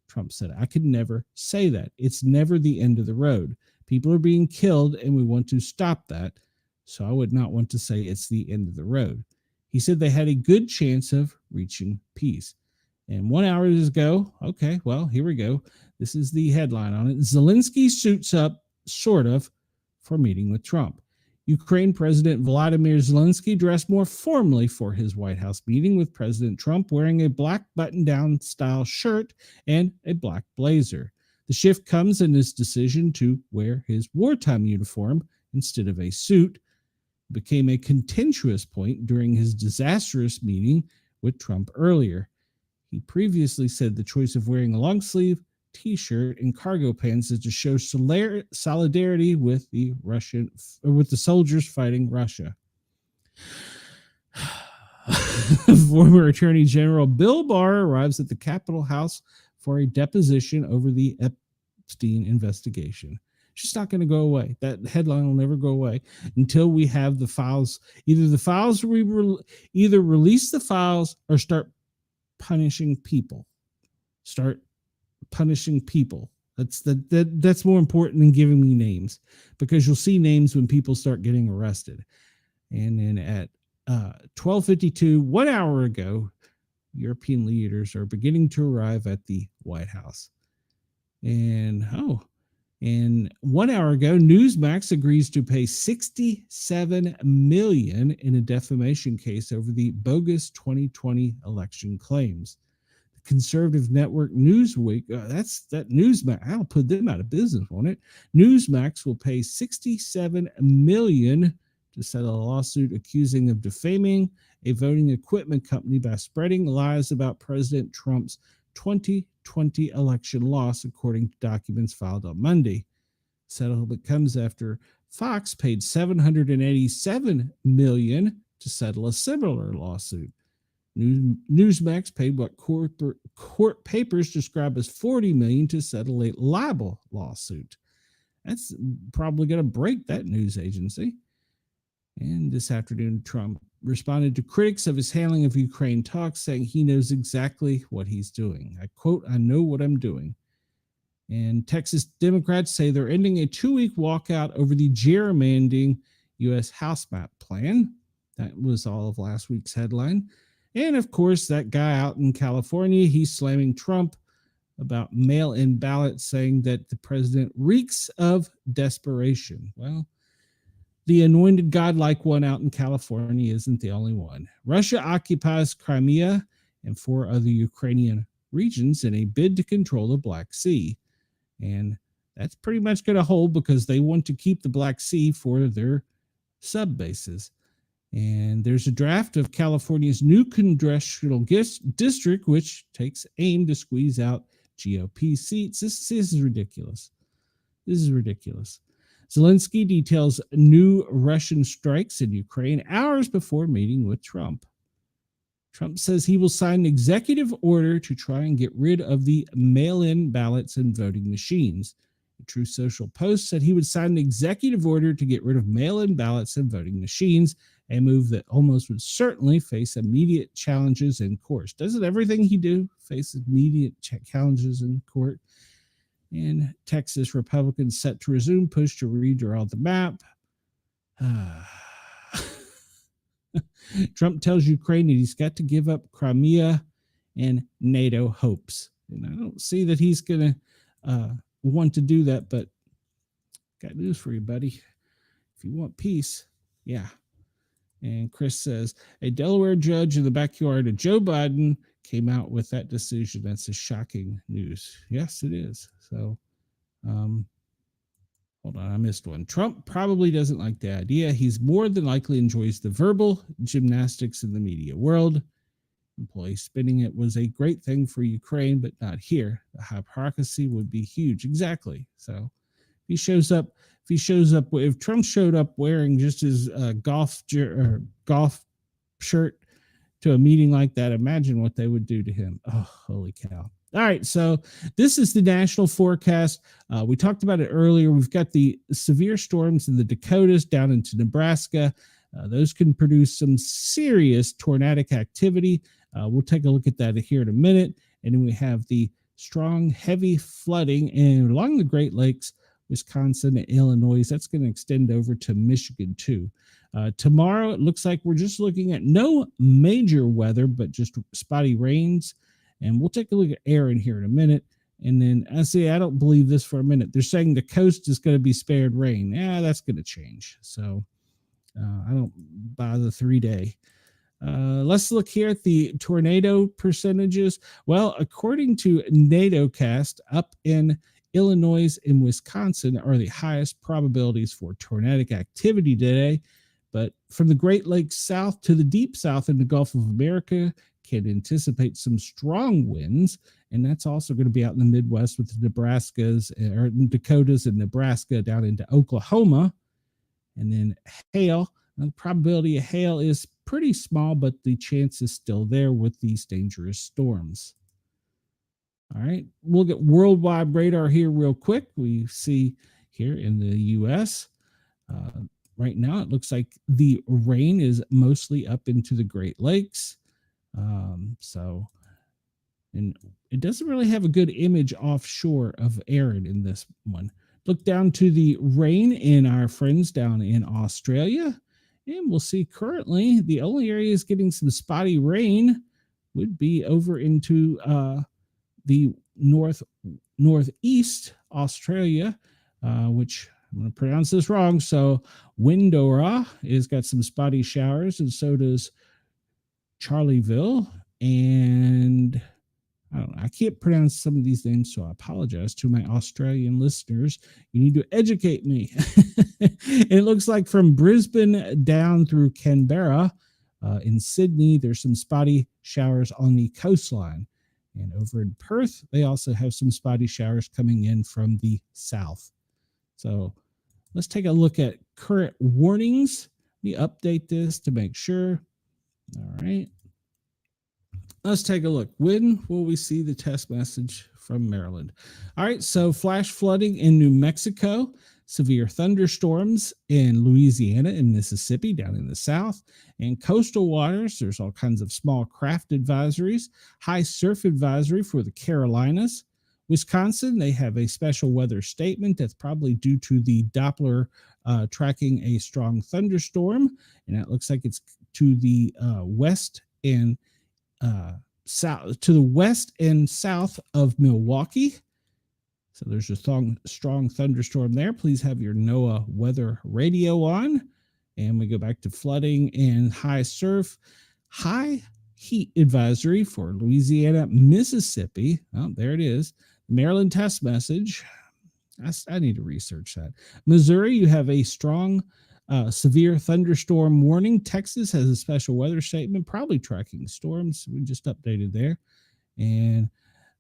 Trump said, I could never say that. It's never the end of the road. People are being killed and we want to stop that. So I would not want to say it's the end of the road. He said they had a good chance of reaching peace. And 1 hour ago, okay, well, here we go. This is the headline on it. Zelensky suits up, sort of, for meeting with Trump. Ukraine President Volodymyr Zelensky dressed more formally for his White House meeting with President Trump, wearing a black button-down style shirt and a black blazer. The shift comes in his decision to wear his wartime uniform instead of a suit. It became a contentious point during his disastrous meeting with Trump earlier. He previously said the choice of wearing a long-sleeve T-shirt and cargo pants is to show solidarity with the soldiers fighting Russia. Former Attorney General Bill Barr arrives at the Capitol House for a deposition over the Epstein investigation. It's just not going to go away. That headline will never go away until we have the files. Either the files either release the files or start punishing people. Start punishing people. That's more important than giving me names, because you'll see names when people start getting arrested. And then at 12:52, 1 hour ago, European leaders are beginning to arrive at the White House. And 1 hour ago, Newsmax agrees to pay $67 million in a defamation case over the bogus 2020 election claims. The conservative network Newsweek, that Newsmax, I'll put them out of business, won't it? Newsmax will pay $67 million to settle a lawsuit accusing of defaming a voting equipment company by spreading lies about President Trump's 2020 election loss, according to documents filed on Monday. Settlement comes after Fox paid $787 million to settle a similar lawsuit. Newsmax paid what court papers describe as $40 million to settle a libel lawsuit. That's probably going to break that news agency. And this afternoon, Trump responded to critics of his handling of Ukraine talks, saying he knows exactly what he's doing. I quote, "I know what I'm doing." And Texas Democrats say they're ending a 2-week walkout over the gerrymandering U.S. House map plan. That was all of last week's headline. And of course, that guy out in California, he's slamming Trump about mail-in ballots, saying that the president reeks of desperation. Well, the anointed godlike one out in California isn't the only one. Russia occupies Crimea and 4 other Ukrainian regions in a bid to control the Black Sea. And that's pretty much going to hold because they want to keep the Black Sea for their sub bases. And there's a draft of California's new congressional district, which takes aim to squeeze out GOP seats. This is ridiculous. This is ridiculous. Zelensky details new Russian strikes in Ukraine hours before meeting with Trump. Trump says he will sign an executive order to try and get rid of the mail-in ballots and voting machines. The Truth Social Post said he would sign an executive order to get rid of mail-in ballots and voting machines, a move that almost would certainly face immediate challenges in court. Doesn't everything he do face immediate challenges in court? And Texas Republicans set to resume push to redraw the map. Trump tells Ukraine that he's got to give up Crimea and NATO hopes. And I don't see that he's going to want to do that, but got news for you, buddy. If you want peace, yeah. And Chris says, a Delaware judge in the backyard of Joe Biden came out with that decision. That's a shocking news. Yes, it is. So, hold on, I missed one. Trump probably doesn't like the idea. He's more than likely enjoys the verbal gymnastics in the media world. Employee spinning it was a great thing for Ukraine, but not here. The hypocrisy would be huge. Exactly. So if Trump showed up wearing just his golf shirt to a meeting like that, imagine what they would do to him. Oh, holy cow. All right, so this is the national forecast. We talked about it earlier. We've got the severe storms in the Dakotas down into Nebraska. Those can produce some serious tornadic activity. We'll take a look at that here in a minute. And then we have the strong, heavy flooding along the Great Lakes, Wisconsin and Illinois. That's going to extend over to Michigan too. Tomorrow, it looks like we're just looking at no major weather, but just spotty rains. And we'll take a look at Aaron here in a minute. And then I don't believe this for a minute. They're saying the coast is going to be spared rain. Yeah, that's going to change. So I don't buy the 3-day. Let's look here at the tornado percentages. Well, according to NATOcast, up in Illinois and Wisconsin are the highest probabilities for tornadic activity today. But from the Great Lakes south to the deep south in the Gulf of America, can anticipate some strong winds, and that's also going to be out in the Midwest with the Dakotas and Nebraska down into Oklahoma. And then hail. Now, the probability of hail is pretty small, but the chance is still there with these dangerous storms. All right, we'll get worldwide radar here real quick. We see here in the U.S. Right now, it looks like the rain is mostly up into the Great Lakes. And it doesn't really have a good image offshore of Erin in this one. Look down to the rain in our friends down in Australia, and we'll see currently the only areas getting some spotty rain would be over into the northeast Australia, which I'm going to pronounce this wrong. So Windora has got some spotty showers, and so does Charleville. And I don't know, I can't pronounce some of these names, so I apologize to my Australian listeners. You need to educate me. It looks like from Brisbane down through Canberra, in Sydney, there's some spotty showers on the coastline. And over in Perth, they also have some spotty showers coming in from the south. So let's take a look at current warnings. Let me update this to make sure. All right. Let's take a look. When will we see the test message from Maryland? All right, so flash flooding in New Mexico, severe thunderstorms in Louisiana and Mississippi down in the south, and coastal waters. There's all kinds of small craft advisories, high surf advisory for the Carolinas. Wisconsin, they have a special weather statement that's probably due to the Doppler tracking a strong thunderstorm, and it looks like it's to the west and south, to the west and south of Milwaukee. So there's a strong thunderstorm there. Please have your NOAA weather radio on. And we go back to flooding and high surf, high heat advisory for Louisiana, Mississippi. Oh, there it is. Maryland test message. I need to research that. Missouri, you have a strong severe thunderstorm warning. Texas has a special weather statement, probably tracking storms. We just updated there. And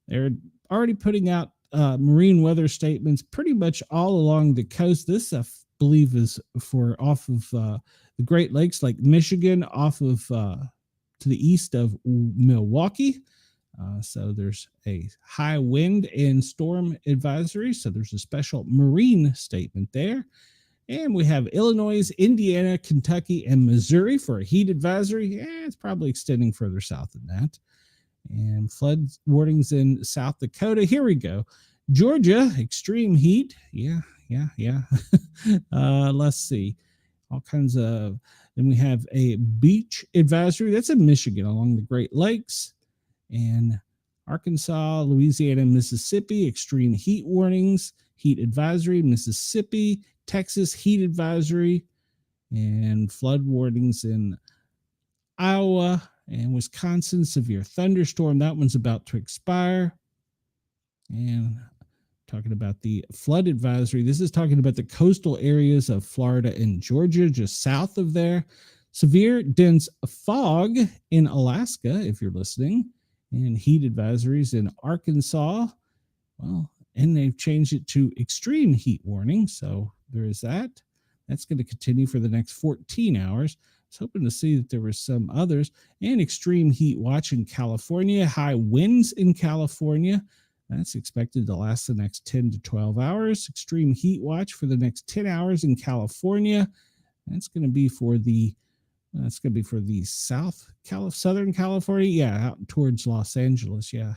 they're already putting out marine weather statements pretty much all along the coast. This, I believe, is for off of the Great Lakes, like Michigan, off of to the east of Milwaukee. So there's a high wind and storm advisory. So there's a special marine statement there. And we have Illinois, Indiana, Kentucky, and Missouri for a heat advisory. It's probably extending further south than that. And flood warnings in South Dakota. Here we go. Georgia, extreme heat. Yeah. Let's see. All kinds of, then we have a beach advisory. That's in Michigan along the Great Lakes. And Arkansas, Louisiana, Mississippi, extreme heat warnings, heat advisory, Mississippi, Texas, heat advisory, and flood warnings in Iowa and Wisconsin, severe thunderstorm. That one's about to expire. And talking about the flood advisory, this is talking about the coastal areas of Florida and Georgia, just south of there. Severe dense fog in Alaska, if you're listening, and heat advisories in Arkansas. Well, and they've changed it to extreme heat warning. So there is that. That's going to continue for the next 14 hours. I was hoping to see that there were some others. And extreme heat watch in California. High winds in California. That's expected to last the next 10 to 12 hours. Extreme heat watch for the next 10 hours in California. That's going to be for the Southern California. Yeah, out towards Los Angeles. Yeah.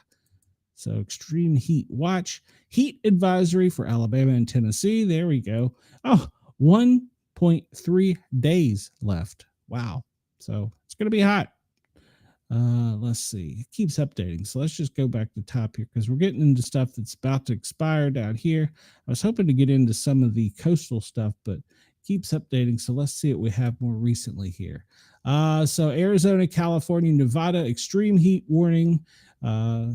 So extreme heat watch, heat advisory for Alabama and Tennessee. There we go. Oh, 1.3 days left. Wow. So it's going to be hot. Let's see. It keeps updating. So let's just go back to the top here because we're getting into stuff that's about to expire down here. I was hoping to get into some of the coastal stuff, but it keeps updating. So let's see what we have more recently here. So Arizona, California, Nevada, extreme heat warning.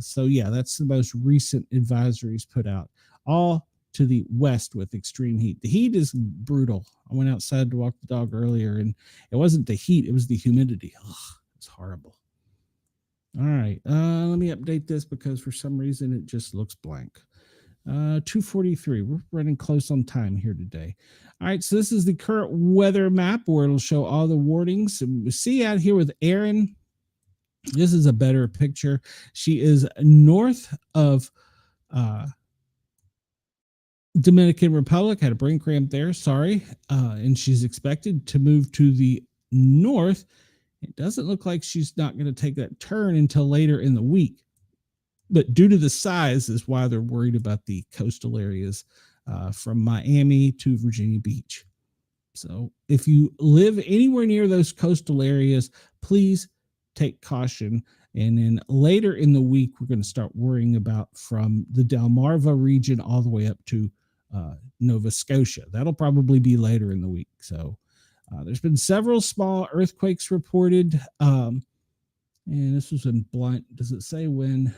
So yeah, that's the most recent advisories put out, all to the west with extreme heat. The heat is brutal. I went outside to walk the dog earlier and it wasn't the heat, it was the humidity. Ugh, it's horrible. All right. Let me update this because for some reason it just looks blank. 2:43. We're running close on time here today. All right. So this is the current weather map where it'll show all the warnings. And we see out here with Erin, This is a better picture. She is north of Dominican Republic. Had a brain cramp there, sorry. And she's expected to move to the north. It doesn't look like she's not going to take that turn until later in the week. But due to the size is why they're worried about the coastal areas from Miami to Virginia Beach. So if you live anywhere near those coastal areas, please take caution. And then later in the week, we're going to start worrying about from the Delmarva region all the way up to Nova Scotia. That'll probably be later in the week. So there's been several small earthquakes reported. And this was in Blunt. Does it say when?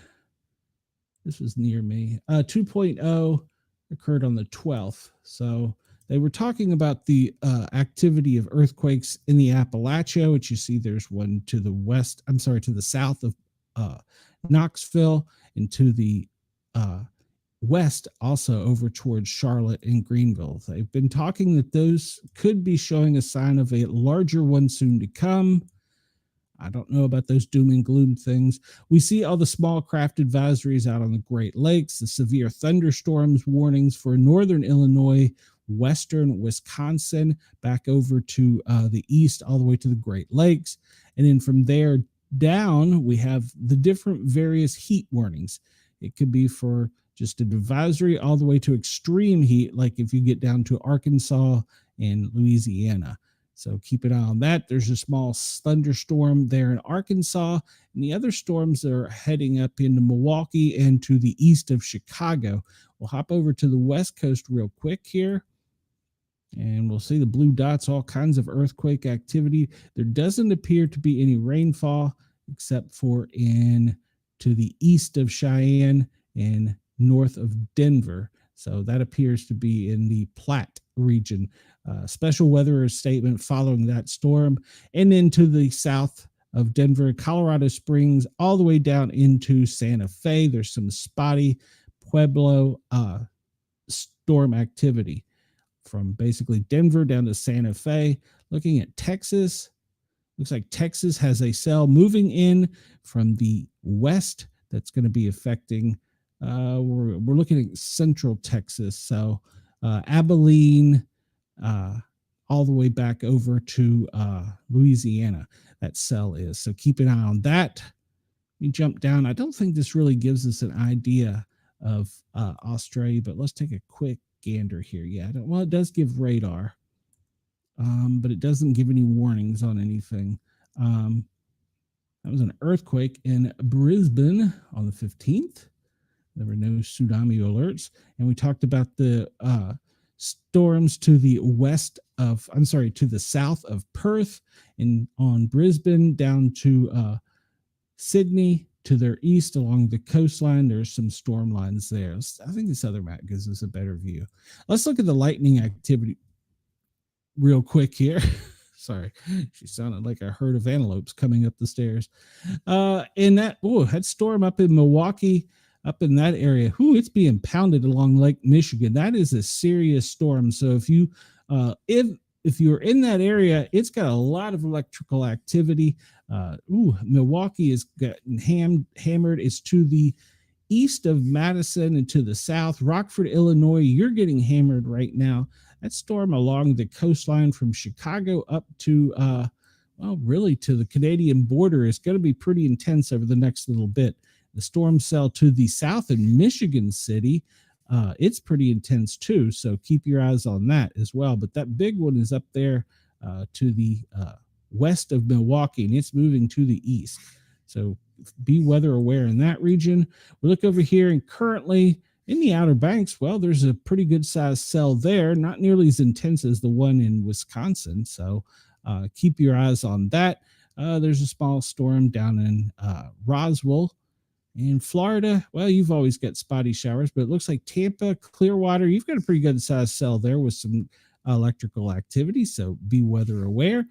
This was near me. 2.0 occurred on the 12th. So they were talking about the activity of earthquakes in the Appalachia, which you see there's one to the west, to the south of Knoxville, and to the west also over towards Charlotte and Greenville. They've been talking that those could be showing a sign of a larger one soon to come. I don't know about those doom and gloom things. We see all the small craft advisories out on the Great Lakes, the severe thunderstorms warnings for northern Illinois, western Wisconsin, back over to the east, all the way to the Great Lakes. And then from there down, we have the different various heat warnings. It could be for just an advisory all the way to extreme heat, like if you get down to Arkansas and Louisiana. So keep an eye on that. There's a small thunderstorm there in Arkansas, and the other storms are heading up into Milwaukee and to the east of Chicago. We'll hop over to the West Coast real quick here, and we'll see the blue dots, all kinds of earthquake activity. There doesn't appear to be any rainfall except for in to the east of Cheyenne and north of Denver. So that appears to be in the Platte region. Special weather statement following that storm, and then to the south of Denver, Colorado Springs, all the way down into Santa Fe. There's some spotty Pueblo storm activity from basically Denver down to Santa Fe. Looking at Texas, looks like Texas has a cell moving in from the west that's going to be affecting. We're looking at central Texas, so Abilene, all the way back over to Louisiana. That cell is. So keep an eye on that. We jump down. I don't think this really gives us an idea of Australia, but let's take a quick gander here. Yeah, well, it does give radar, but it doesn't give any warnings on anything. That was an earthquake in Brisbane on the 15th. There were no tsunami alerts. And we talked about the storms to the to the south of Perth and on Brisbane down to Sydney to their east along the coastline. There's some storm lines there. I think this other map gives us a better view. Let's look at the lightning activity real quick here. Sorry, she sounded like a herd of antelopes coming up the stairs. That storm up in Milwaukee, up in that area, it's being pounded along Lake Michigan. That is a serious storm. So if you're in that area, it's got a lot of electrical activity. Milwaukee is getting hammered. It's to the east of Madison and to the south. Rockford, Illinois, you're getting hammered right now. That storm along the coastline from Chicago up to, really to the Canadian border is going to be pretty intense over the next little bit. The storm cell to the south in Michigan City, it's pretty intense too. So keep your eyes on that as well. But that big one is up there to the west of Milwaukee, and it's moving to the east. So be weather aware in that region. We look over here, and currently in the Outer Banks, well, there's a pretty good sized cell there, not nearly as intense as the one in Wisconsin. So keep your eyes on that. There's a small storm down in Roswell. In Florida, well, you've always got spotty showers, but it looks like Tampa, Clearwater, you've got a pretty good sized cell there with some electrical activity, so be weather aware.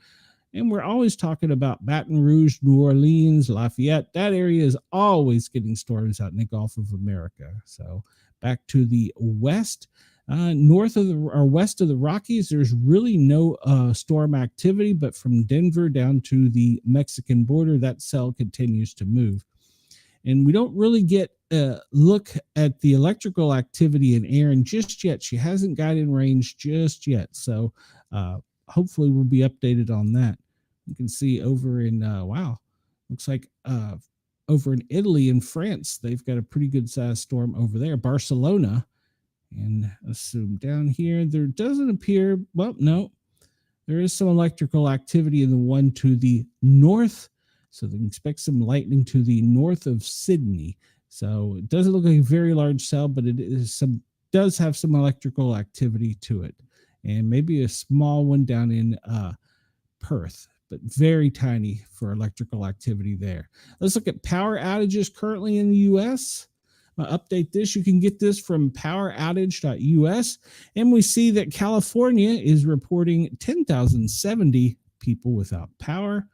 And we're always talking about Baton Rouge, New Orleans, Lafayette. That area is always getting storms out in the Gulf of America. So back to the west, North of or west of the Rockies, there's really no storm activity, but from Denver down to the Mexican border, that cell continues to move. And we don't really get a look at the electrical activity in Erin just yet. She hasn't got in range just yet. So hopefully we'll be updated on that. You can see over in, looks like over in Italy and France, they've got a pretty good sized storm over there. Barcelona. And let's zoom down here. There doesn't appear, well, no, there is some electrical activity in the one to the north. So they can expect some lightning to the north of Sydney. So it doesn't look like a very large cell, but it is does have some electrical activity to it. And maybe a small one down in Perth, but very tiny for electrical activity there. Let's look at power outages currently in the U.S. Update this. You can get this from poweroutage.us. And we see that California is reporting 10,070 people without power.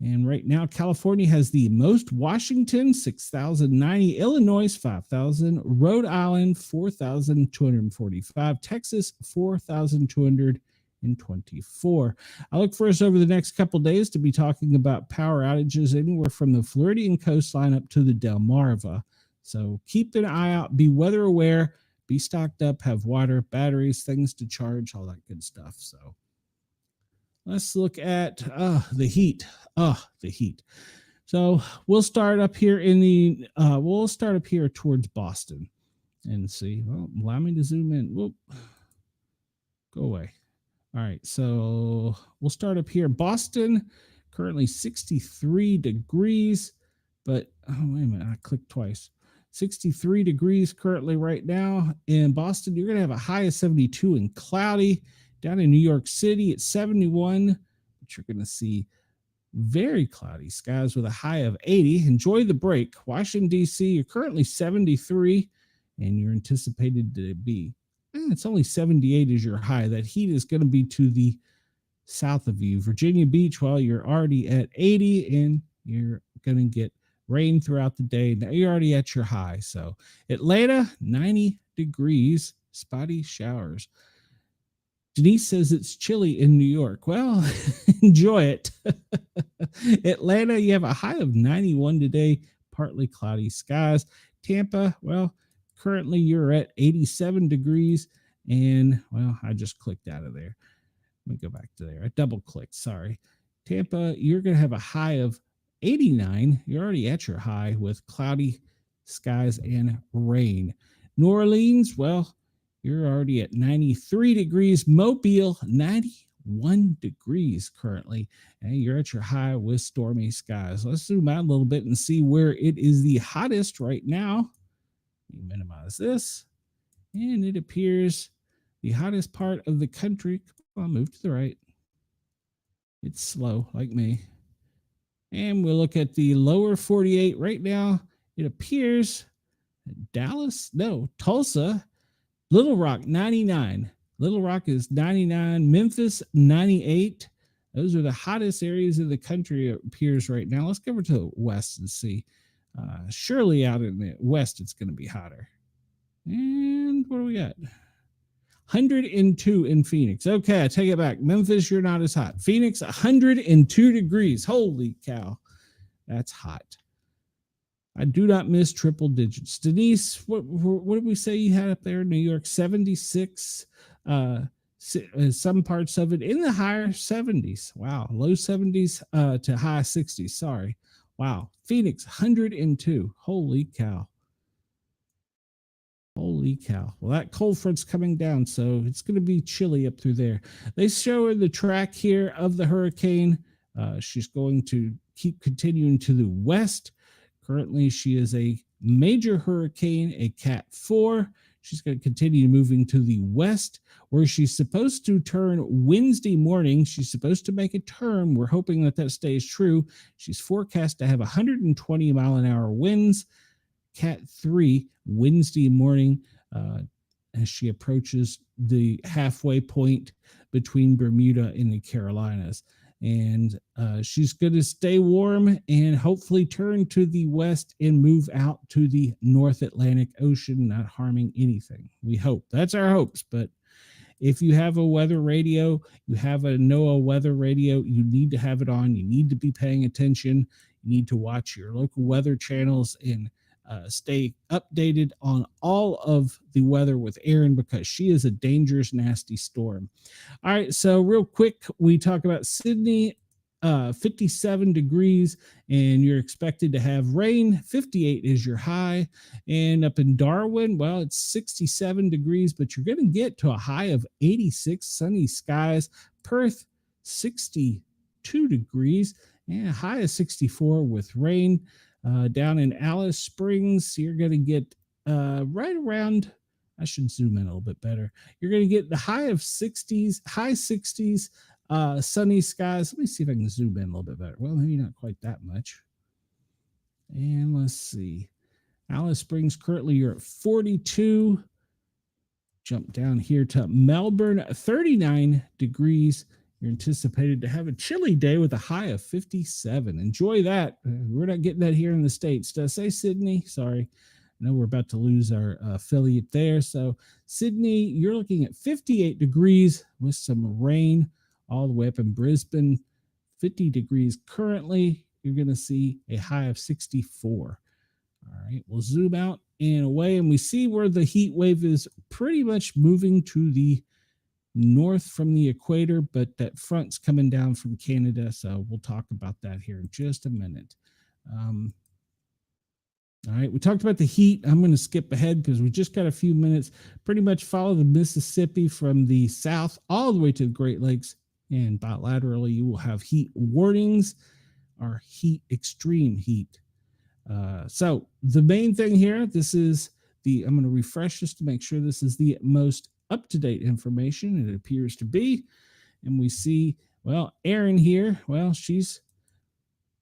And right now, California has the most. Washington, 6,090. Illinois, 5,000. Rhode Island, 4,245. Texas, 4,224. I look for us over the next couple of days to be talking about power outages anywhere from the Floridian coastline up to the Delmarva. So keep an eye out. Be weather aware. Be stocked up. Have water, batteries, things to charge, all that good stuff. So let's look at the heat. The heat. So we'll start up here in the, we'll start up here towards Boston and see. Well, allow me to zoom in. Whoop. Go away. All right. So we'll start up here. Boston, currently 63 degrees, but, oh, wait a minute. I clicked twice. 63 degrees currently right now in Boston. You're going to have a high of 72 and cloudy. Down in New York City, it's 71, but you're going to see very cloudy skies with a high of 80. Enjoy the break. Washington, D.C., you're currently 73, and you're anticipated to be, it's only 78 is your high. That heat is going to be to the south of you. Virginia Beach, well, you're already at 80, and you're going to get rain throughout the day. Now you're already at your high. So Atlanta, 90 degrees, spotty showers. Denise says it's chilly in New York. Well, enjoy it. Atlanta, you have a high of 91 today, partly cloudy skies. Tampa, well, currently you're at 87 degrees. And, well, I just clicked out of there. Let me go back to there. I double clicked. Sorry. Tampa, you're going to have a high of 89. You're already at your high with cloudy skies and rain. New Orleans, well, you're already at 93 degrees. Mobile, 91 degrees currently. And you're at your high with stormy skies. Let's zoom out a little bit and see where it is the hottest right now. Let me minimize this. And it appears the hottest part of the country. Come on, move to the right. It's slow, like me. And we'll look at the lower 48 right now. It appears Tulsa, Little Rock, 99. Little Rock is 99. Memphis, 98. Those are the hottest areas of the country, it appears right now. Let's go over to the west and see. Surely out in the west, it's going to be hotter. And what do we got? 102 in Phoenix. Okay, I take it back. Memphis, you're not as hot. Phoenix, 102 degrees. Holy cow. That's hot. I do not miss triple digits. Denise, what did we say you had up there in New York? 76. Some parts of it in the higher 70s. Wow. Low 70s to high 60s. Sorry. Wow. Phoenix, 102. Holy cow. Holy cow. Well, that cold front's coming down, so it's going to be chilly up through there. They show the track here of the hurricane. She's going to keep continuing to the west. Currently, she is a major hurricane, a Cat 4. She's going to continue moving to the west, where she's supposed to turn Wednesday morning. She's supposed to make a turn. We're hoping that that stays true. She's forecast to have 120 mile an hour winds. Cat 3 Wednesday morning as she approaches the halfway point between Bermuda and the Carolinas. and she's going to stay warm and hopefully turn to the west and move out to the North Atlantic Ocean, not harming anything. We hope. That's our hopes. But if you have a weather radio, you have a NOAA weather radio, you need to have it on. You need to be paying attention. You need to watch your local weather channels and stay updated on all of the weather with Erin, because she is a dangerous, nasty storm. All right, so real quick, we talk about Sydney, 57 degrees, and you're expected to have rain. 58 is your high. And up in Darwin, well, it's 67 degrees, but you're going to get to a high of 86, sunny skies. Perth, 62 degrees, and a high of 64 with rain. Down in Alice Springs, you're going to get right around, I should zoom in a little bit better. You're going to get the high 60s, sunny skies. Let me see if I can zoom in a little bit better. Well, maybe not quite that much. And let's see. Alice Springs, currently you're at 42. Jump down here to Melbourne, 39 degrees. You're anticipated to have a chilly day with a high of 57. Enjoy that. We're not getting that here in the States. Did I say Sydney? Sorry. I know we're about to lose our affiliate there. So Sydney, you're looking at 58 degrees with some rain all the way up in Brisbane. 50 degrees currently. You're going to see a high of 64. All right, we'll zoom out and away, and we see where the heat wave is pretty much moving to the north from the equator, but that front's coming down from Canada, so we'll talk about that here in just a minute. All right, we talked about the heat. I'm going to skip ahead because we just got a few minutes. Pretty much follow the Mississippi from the south all the way to the Great Lakes, and bilaterally you will have heat warnings or extreme heat. So the main thing here, this is I'm going to refresh this to make sure this is the most up-to-date information. It appears to be. And we see, well, Erin here, well, she's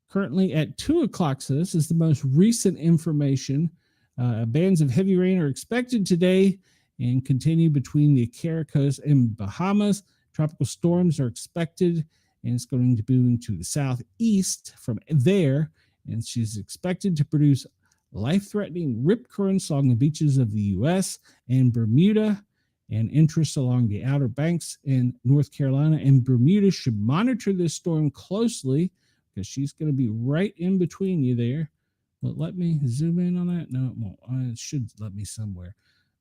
currently at 2 o'clock. So this is the most recent information. Bands of heavy rain are expected today and continue between the Caricos and Bahamas. Tropical storms are expected, and it's going to be moving to the southeast from there. And she's expected to produce life-threatening rip currents along the beaches of the U.S. and Bermuda, and interest along the Outer Banks in North Carolina. And Bermuda should monitor this storm closely because she's going to be right in between you there. But let me zoom in on that. No, it won't. It should let me somewhere.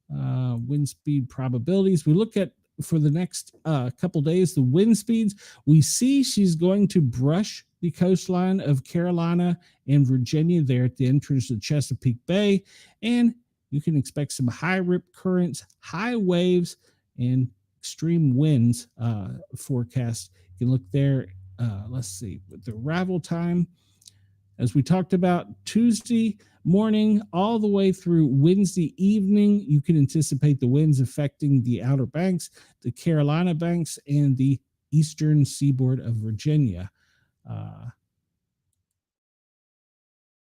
Wind speed probabilities. We look at, for the next couple days, the wind speeds. We see she's going to brush the coastline of Carolina and Virginia there at the entrance of Chesapeake Bay. And you can expect some high rip currents, high waves, and extreme winds forecast. You can look there. Let's see, with the arrival time, as we talked about, Tuesday morning all the way through Wednesday evening, you can anticipate the winds affecting the Outer Banks, the Carolina Banks, and the eastern seaboard of Virginia.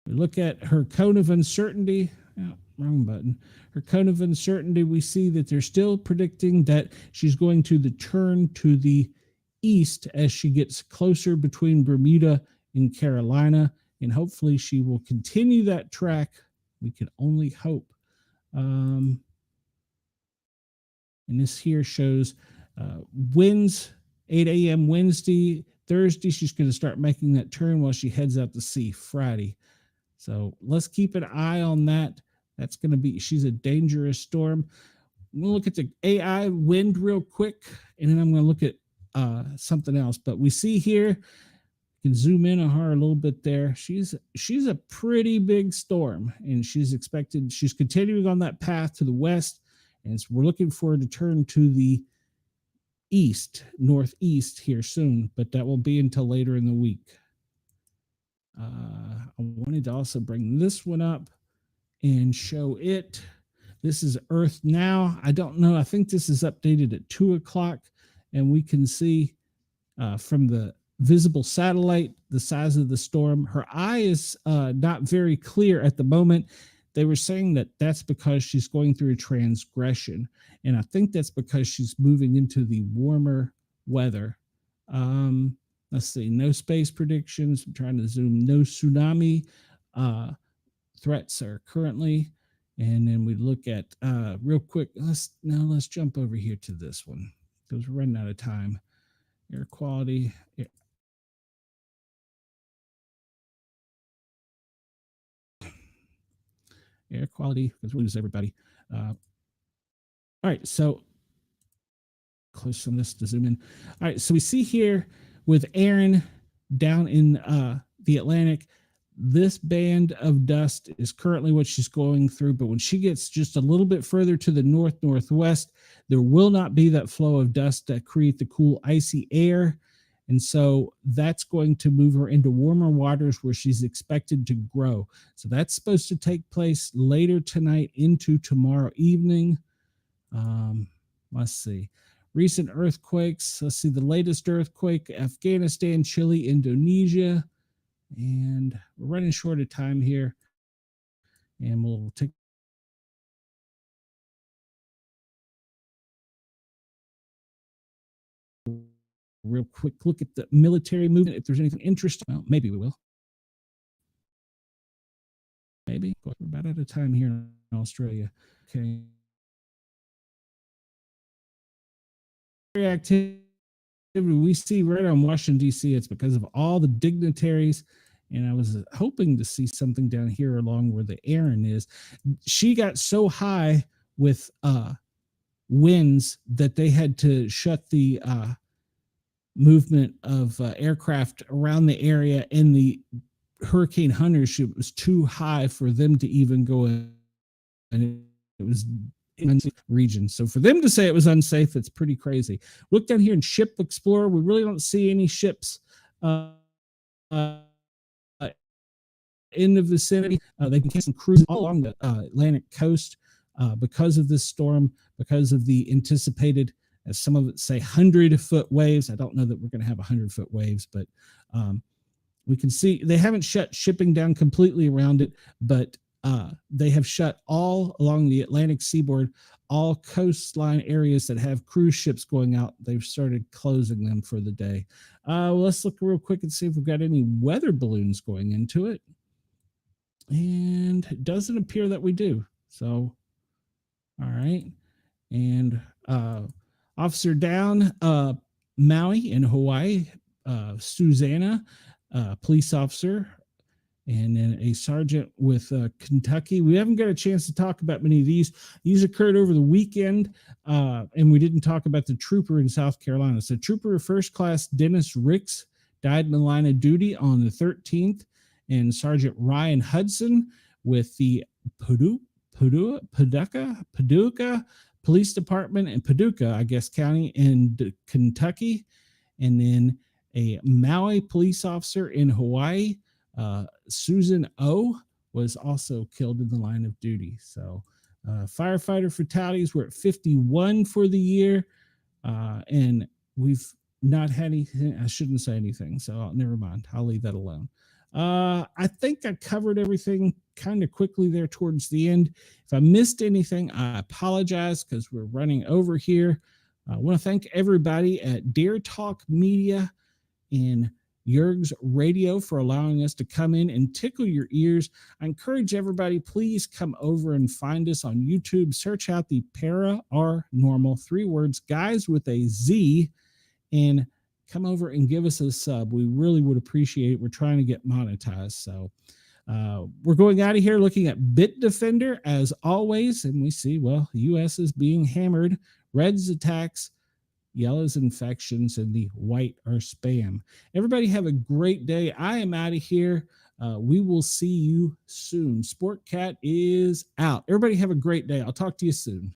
We look at her cone of uncertainty. Oh, wrong button. Her cone of uncertainty, we see that they're still predicting that she's going to turn to the east as she gets closer between Bermuda and Carolina, and hopefully she will continue that track. We can only hope. And this here shows winds, 8 a.m. Wednesday. Thursday, she's going to start making that turn while she heads out to sea Friday. So let's keep an eye on that. That's going to be, she's a dangerous storm. I'm going to look at the AI wind real quick, and then I'm going to look at something else. But we see here, you can zoom in on her a little bit there. She's a pretty big storm, and she's continuing on that path to the west, and we're looking for her to turn to the northeast here soon, but that won't be until later in the week. I wanted to also bring this one up and show it. This is Earth Now. I don't know. I think this is updated at 2 o'clock, and we can see from the visible satellite the size of the storm. Her eye is not very clear at the moment. They were saying that that's because she's going through a transgression, and I think that's because she's moving into the warmer weather. Let's see, no space predictions. I'm trying to zoom. No tsunami threats are currently. And then we look at real quick. Let's jump over here to this one because we're running out of time. Air quality. Air quality, because we lose everybody. All right, so close on this to zoom in. All right, so we see here with Aaron down in the Atlantic, this band of dust is currently what she's going through, but when she gets just a little bit further to the northwest, there will not be that flow of dust that create the cool icy air. And so that's going to move her into warmer waters where she's expected to grow. So that's supposed to take place later tonight into tomorrow evening. Let's see. Recent earthquakes. Let's see the latest earthquake, Afghanistan, Chile, Indonesia. And we're running short of time here. And we'll take real quick look at the military movement. If there's anything interesting, well, maybe we will. Maybe. We're about out of time here in Australia. Okay. Activity we see right on Washington, D.C., it's because of all the dignitaries. And I was hoping to see something down here along where the Aaron is. She got so high with winds that they had to shut the movement of aircraft around the area, and the Hurricane Hunter ship was too high for them to even go in. And it was in unsafe region. So for them to say it was unsafe, it's pretty crazy. Look down here in Ship Explorer. We really don't see any ships in the vicinity. They've been canceling cruises all along the Atlantic coast because of this storm, because of the anticipated, as some of it say, 100-foot waves. I don't know that we're going to have 100-foot waves, but we can see they haven't shut shipping down completely around it, but they have shut all along the Atlantic seaboard, all coastline areas that have cruise ships going out. They've started closing them for the day. Let's look real quick and see if we've got any weather balloons going into it. And it doesn't appear that we do. So, all right. And Officer Down, Maui in Hawaii, Susanna, police officer, and then a sergeant with Kentucky. We haven't got a chance to talk about many of these. These occurred over the weekend, and we didn't talk about the trooper in South Carolina. So Trooper First Class Dennis Ricks died in the line of duty on the 13th, and Sergeant Ryan Hudson with the Paducah Police Department in Paducah, I guess, County in Kentucky, and then a Maui police officer in Hawaii, Susan O, was also killed in the line of duty. So firefighter fatalities were at 51 for the year, and we've not had anything. I shouldn't say anything, so never mind. I'll leave that alone. I think I covered everything kind of quickly there towards the end. If I missed anything, I apologize because we're running over here. I want to thank everybody at Dare Talk Media and Yerg's Radio for allowing us to come in and tickle your ears. I encourage everybody, please come over and find us on YouTube. Search out the Paranormal, 3 words, guys with a Z, and come over and give us a sub. We really would appreciate it. We're trying to get monetized. So we're going out of here looking at Bitdefender as always. And we see, well, the U.S. is being hammered. Red's attacks, yellow's infections, and the white are spam. Everybody have a great day. I am out of here. We will see you soon. Sportcat is out. Everybody have a great day. I'll talk to you soon.